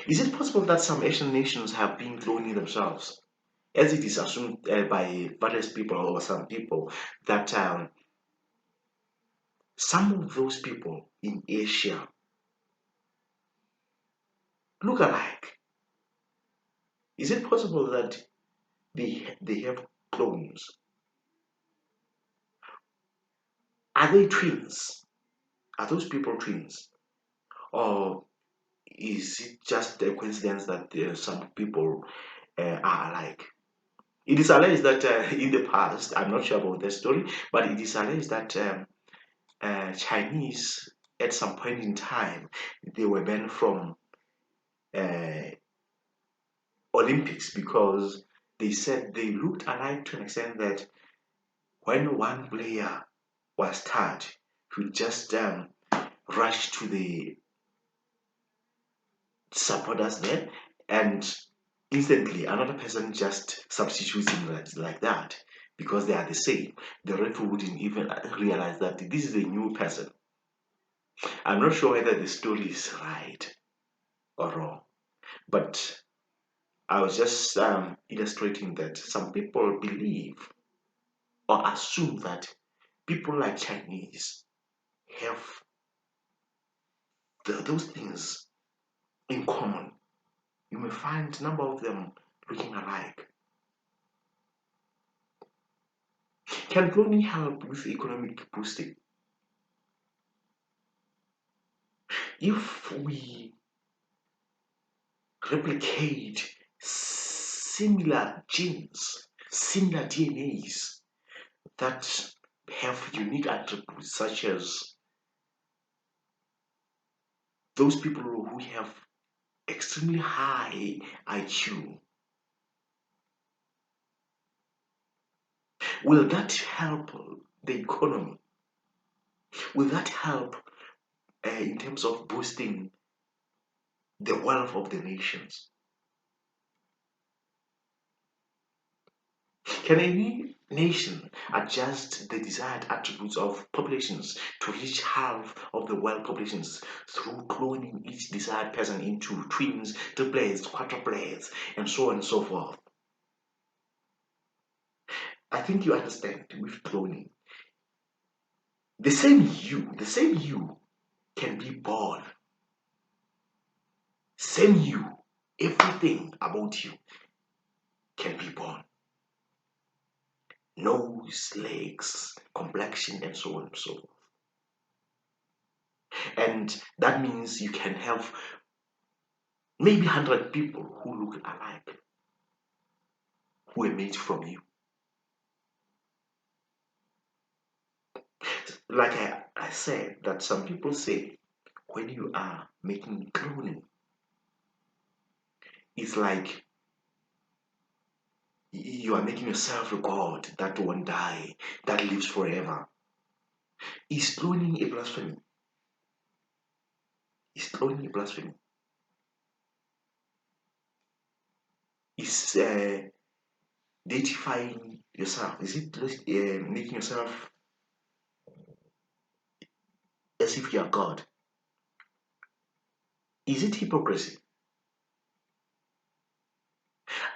Is it possible that some Asian nations have been cloning themselves? As it is assumed by various people or some people that some of those people in Asia look alike. Is it possible that they have clones? Are they twins? Are those people twins? Or is it just a coincidence that some people are alike? It is alleged that in the past, I'm not sure about the story, but it is alleged that Chinese, at some point in time, they were banned from uh, Olympics because they said they looked alike to an extent that when one player was tired, he would just rush to the supporters there, and instantly another person just substitutes him like that because they are the same. The referee wouldn't even realize that this is a new person. I'm not sure whether the story is right or wrong, but I was just illustrating that some people believe or assume that people like Chinese have those things in common. You may find a number of them looking alike. Can cloning help with economic boosting? If we replicate similar genes, similar DNAs that have unique attributes, such as those people who have extremely high IQ, will that help the economy? Will that help in terms of boosting the wealth of the nations? Can any nation adjust the desired attributes of populations to reach half of the world populations through cloning each desired person into twins, triplets, quadruplets, and so on and so forth. I think you understand with cloning. The same you can be born. Same you, everything about you can be born. Nose, legs, complexion, and so on and so forth. And that means you can have maybe 100 people who look alike, who are made from you. Like I said, that some people say when you are making cloning, it's like you are making yourself a god that won't die, that lives forever. Is cloning a blasphemy? Is cloning a blasphemy? Is deifying yourself? Is it making yourself as if you are God? Is it hypocrisy?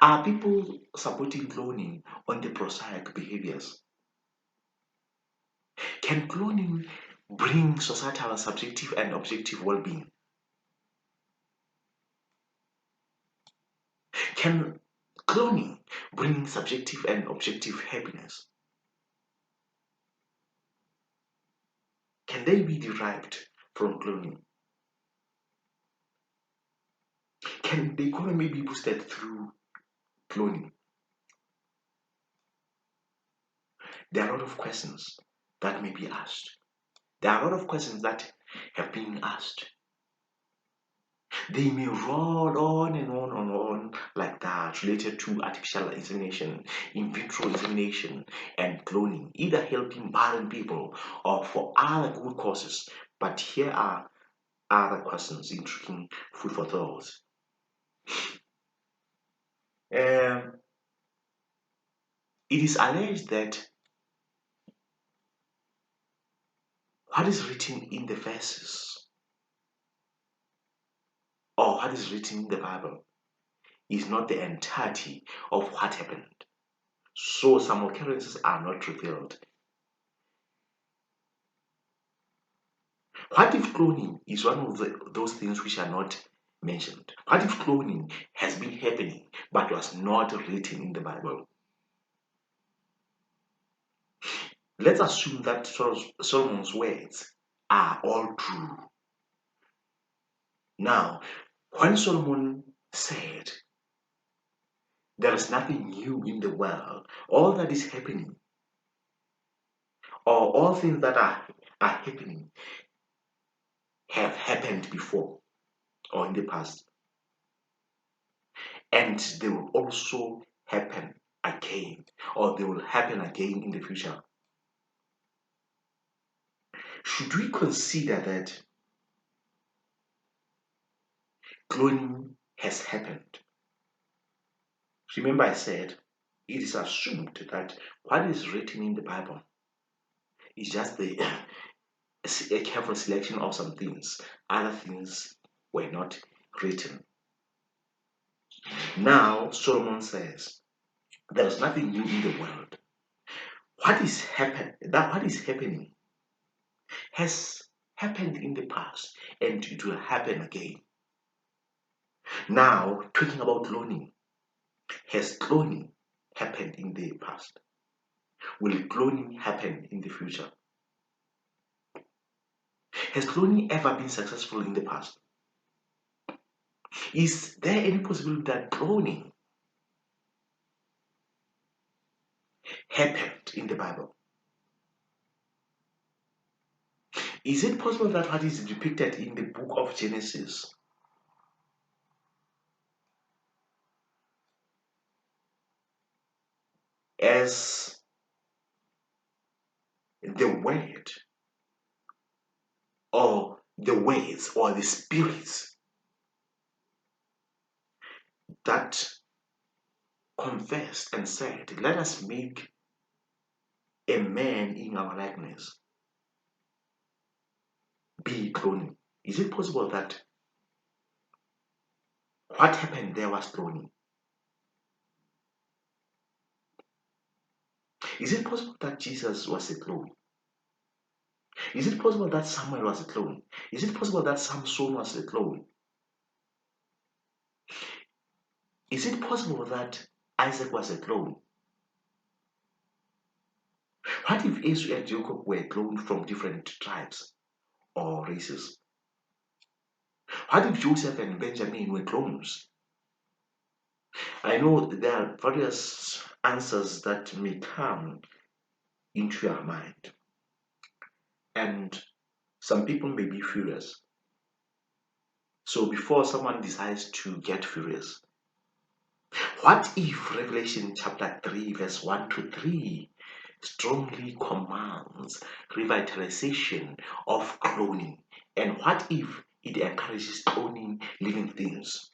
Are people supporting cloning on the prosaic behaviors? Can cloning bring societal subjective and objective well-being? Can cloning bring subjective and objective happiness? Can they be derived from cloning? Can the economy be boosted through cloning? There are a lot of questions that may be asked. There are a lot of questions that have been asked. They may roll on and on and on like that, related to artificial insemination, in vitro insemination, and cloning, either helping barren people or for other good causes. But here are other questions intriguing food for thought. Um, it is alleged that what is written in the verses or what is written in the Bible is not the entirety of what happened. So some occurrences are not revealed. What if cloning is one of those things which are not mentioned? What if cloning has been happening but was not written in the Bible? Let's assume that Solomon's words are all true. Now, when Solomon said, there is nothing new in the world, all that is happening, or all things that are happening, have happened before or in the past, and they will also happen again, or they will happen again in the future. Should we consider that cloning has happened? Remember, I said it is assumed that what is written in the Bible is just a careful selection of some things. Other things were not written. Now, Solomon says, there is nothing new in the world. What is happening has happened in the past and it will happen again. Now, talking about cloning, has cloning happened in the past? Will cloning happen in the future? Has cloning ever been successful in the past? Is there any possibility that cloning happened in the Bible? Is it possible that what is depicted in the book of Genesis as the word or the words or the spirits that confessed and said, let us make a man in our likeness be cloning? Is it possible that what happened there was cloning? Is it possible that Jesus was a clone? Is it possible that Samuel was a clone? Is it possible that Samson was a clone? Is it possible that Isaac was a clone? What if Esau and Jacob were cloned from different tribes or races? What if Joseph and Benjamin were clones? I know there are various answers that may come into your mind, and some people may be furious. So before someone decides to get furious, what if Revelation chapter 3 verse 1 to 3 strongly commands revitalization of cloning? And what if it encourages cloning living things?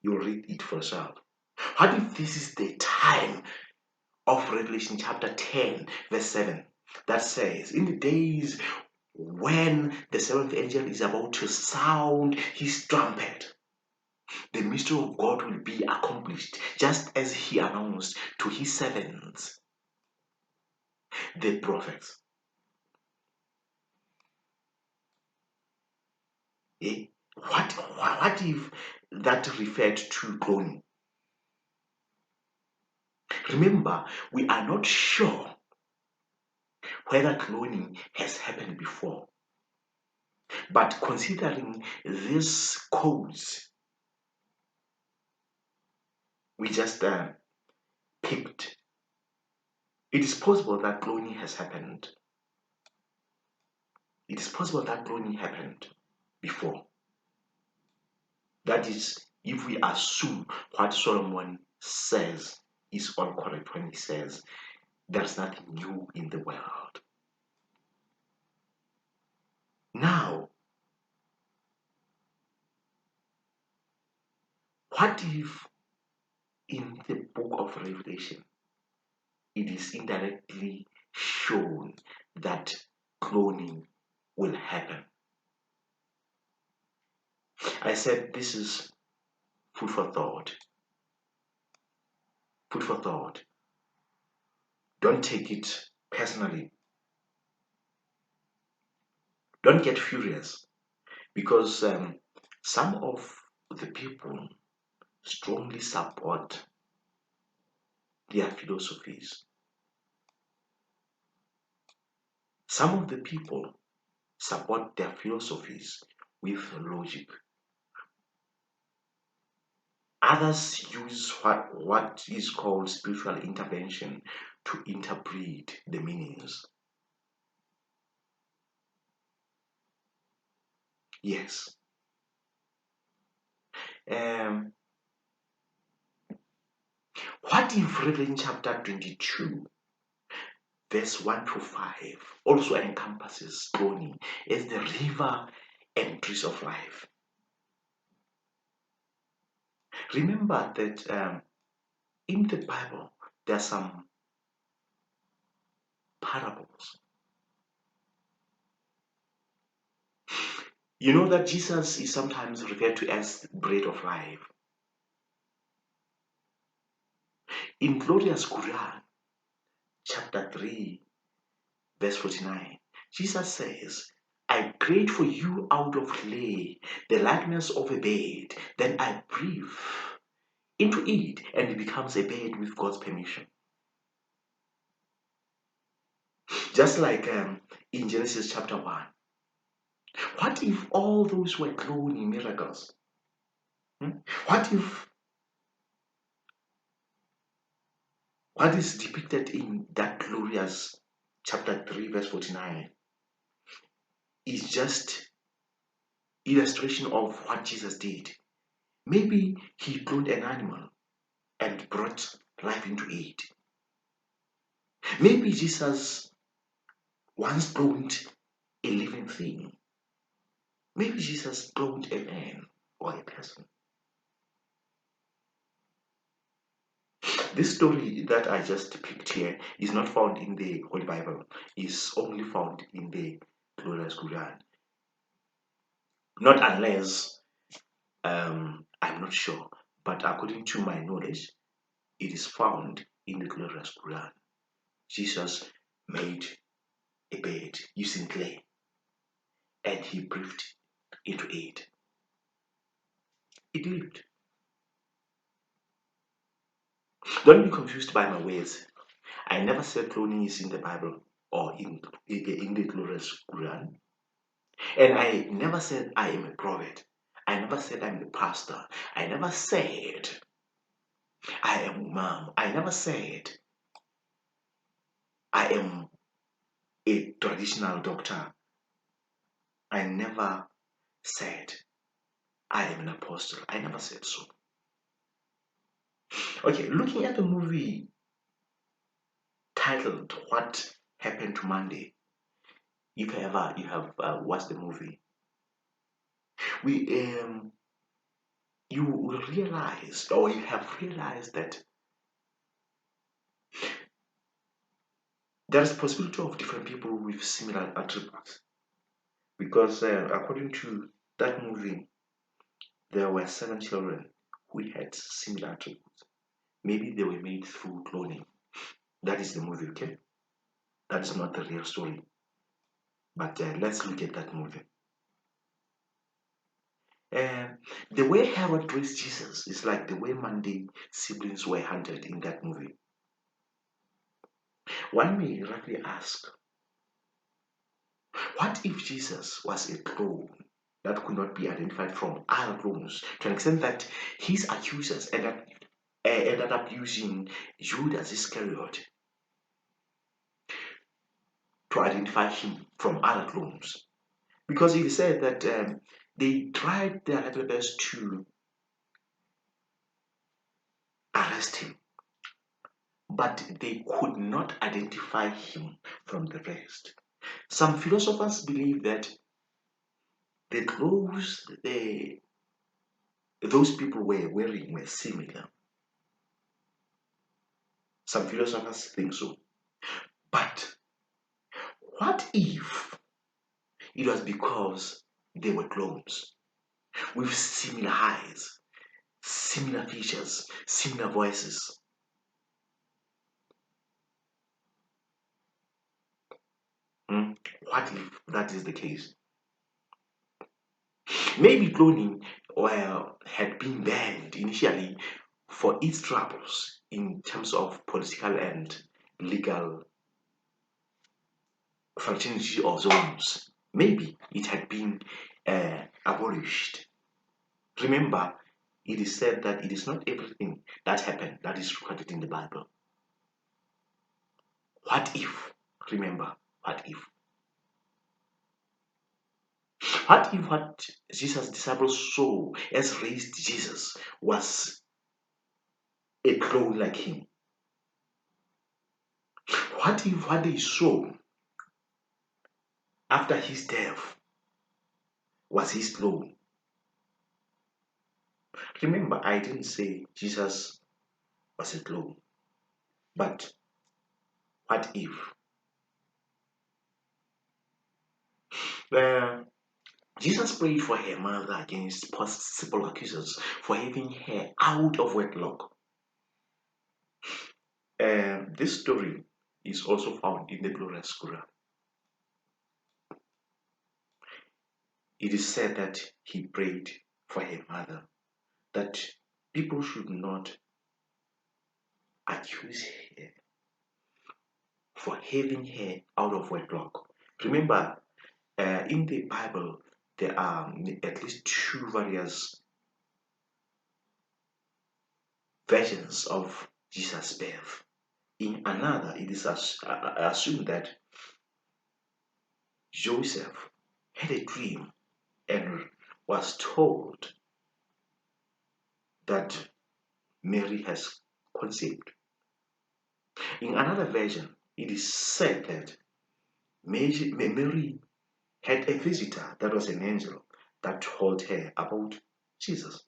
You'll read it for yourself. What if this is the time of Revelation chapter 10 verse 7 that says, in the days when the seventh angel is about to sound his trumpet, the mystery of God will be accomplished, just as he announced to his servants, the prophets. What if that referred to cloning? Remember, we are not sure whether cloning has happened before. But considering these codes we just picked, it is possible that cloning has happened. It is possible that cloning happened before. That is, if we assume what Solomon says is all correct when he says there's nothing new in the world. Now, what if in the book of Revelation it is indirectly shown that cloning will happen? I said this is food for thought. Food for thought. Don't take it personally. Don't get furious, because some of the people strongly support their philosophies. Some of the people support their philosophies with logic. Others use what is called spiritual intervention to interpret the meanings. Yes. What if Revelation chapter 22 verse 1 to 5 also encompasses cloning as the river and trees of life? Remember that in the Bible there are some parables. You know that Jesus is sometimes referred to as bread of life. In glorious Quran, chapter 3, verse 49, Jesus says, I create for you out of clay the likeness of a bird, then I breathe into it and it becomes a bird with God's permission. Just like in Genesis chapter 1. What if all those were cloning miracles? What if what is depicted in that glorious chapter 3 verse 49 is just illustration of what Jesus did? Maybe he cloned an animal and brought life into it. Maybe Jesus once cloned a living thing. Maybe Jesus cloned a man or a person. This story that I just picked here is not found in the Holy Bible. It's only found in the glorious Quran. Not unless I'm not sure, but according to my knowledge, it is found in the glorious Quran. Jesus made a bed using clay and he breathed into it. It lived. Don't be confused by my words. I never said cloning is in the Bible or in the glorious Quran. And I never said I am a prophet. I never said I'm the pastor. I never said I am imam. I never said I am a traditional doctor. I never said I am an apostle. I never said so. Okay, looking at the movie titled What Happened to Monday, if ever you have watched the movie, we you will realize, or you have realized, that there is a possibility of different people with similar attributes. Because according to that movie, there were 7 children who had similar attributes. Maybe they were made through cloning. That is the movie, okay? That's not the real story. But let's look at that movie. The way Herod raised Jesus is like the way Monday siblings were hunted in that movie. One may rightly ask, what if Jesus was a clone that could not be identified from other clones, to an extent that his accusers ended up using Judas Iscariot to identify him from other clones? Because it is said that they tried their level best to arrest him, but they could not identify him from the rest. Some philosophers believe that the clothes those people were wearing were similar. Some philosophers think so. But what if it was because they were clones with similar eyes, similar features, similar voices? What if that is the case? Maybe cloning had been banned initially for its troubles in terms of political and legal fraternity of zones. Maybe it had been abolished. Remember, it is said that it is not everything that happened that is recorded in the Bible. What if? Remember, what if? What if what Jesus' disciples saw as raised Jesus was a clone like him? What if what they saw after his death was his clone? Remember, I didn't say Jesus was a clone, but what if? Uh, Jesus prayed for her mother against possible accusers for having her out of wedlock. This story is also found in the glorious Quran. It is said that he prayed for her mother, that people should not accuse her for having her out of wedlock. Remember, in the Bible, there are at least 2 various versions of Jesus' birth. In another, it is assumed that Joseph had a dream and was told that Mary has conceived. In another version, it is said that Mary had a visitor that was an angel that told her about Jesus.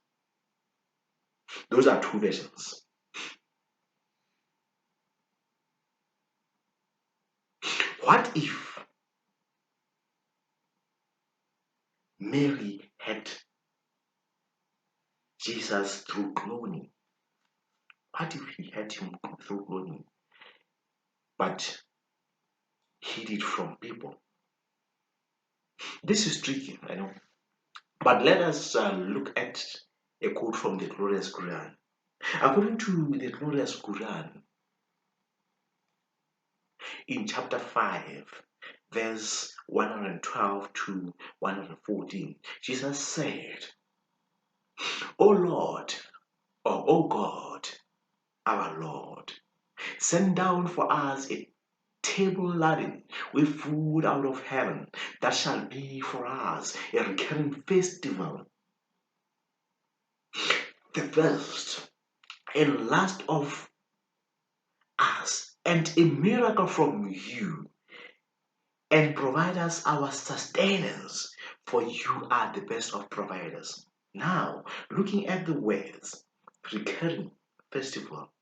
Those are 2 versions. What if Mary had Jesus through cloning? What if he had him through cloning, but hid it from people? This is tricky, I know. But let us look at a quote from the glorious Quran. According to the glorious Quran, in chapter 5, verse 112 to 114, Jesus said, O Lord, or O God, our Lord, send down for us a table laden with food out of heaven, that shall be for us a recurring festival, the first and last of us, and a miracle from you, and provide us our sustenance, for you are the best of providers. Now, looking at the words, recurring festival,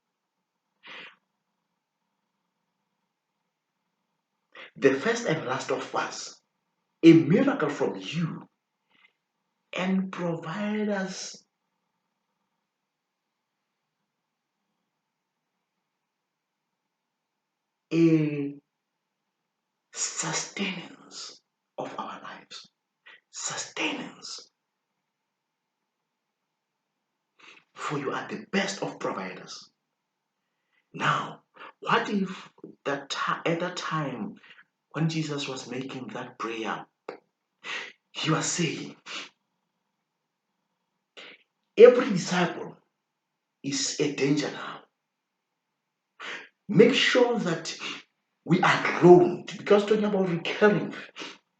the first and last of us, a miracle from you, and provide us a sustenance of our lives. Sustenance. For you are the best of providers. Now, what if at that time when Jesus was making that prayer, he was saying, every disciple is a danger now. Make sure that we are groaned, because talking about recurring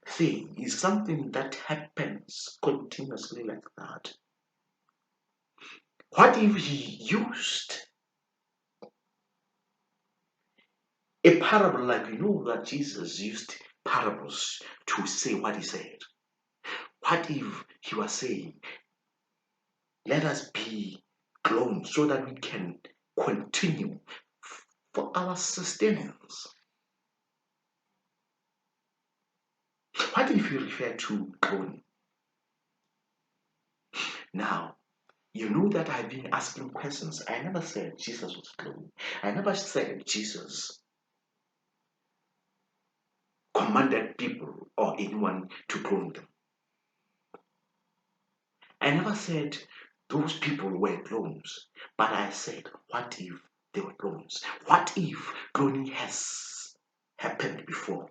thing is something that happens continuously like that. What if he used a parable, like we know that Jesus used parables to say what he said? What if he was saying, let us be grown so that we can continue for our sustenance? What if you refer to groaning? Now, you know that I've been asking questions. I never said Jesus was groaning. I never said Jesus commanded people or anyone to groan them. I never said those people were groans, but I said, what if they were groans? What if groaning has happened before?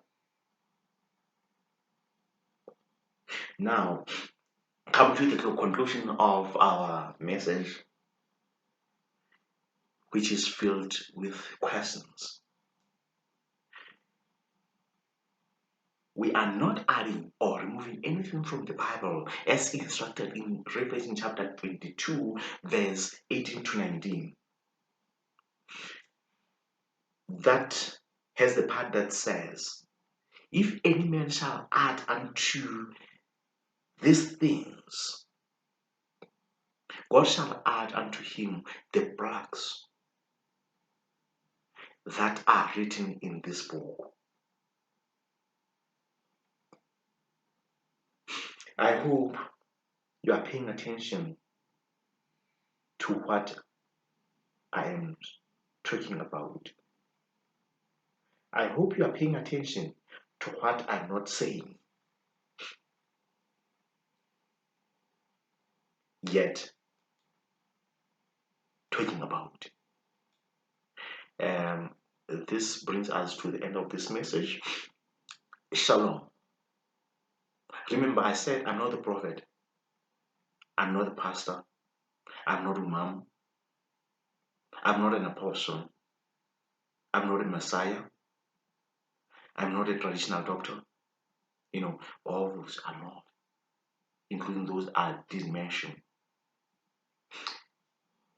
Now, come to the conclusion of our message, which is filled with questions. We are not adding or removing anything from the Bible as instructed in Revelation chapter 22, verse 18 to 19. That has the part that says, if any man shall add unto these things, God shall add unto him the plagues that are written in this book. I hope you are paying attention to what I am talking about. I hope you are paying attention to what I'm not saying, yet talking about. This brings us to the end of this message. Shalom. Remember, I said I'm not the prophet. I'm not a pastor. I'm not a mom. I'm not an apostle. I'm not a messiah. I'm not a traditional doctor. All those are not, including those I did mention.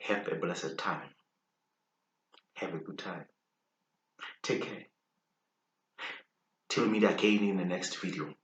Have a blessed time. Have a good time. Take care. Till we meet again in the next video.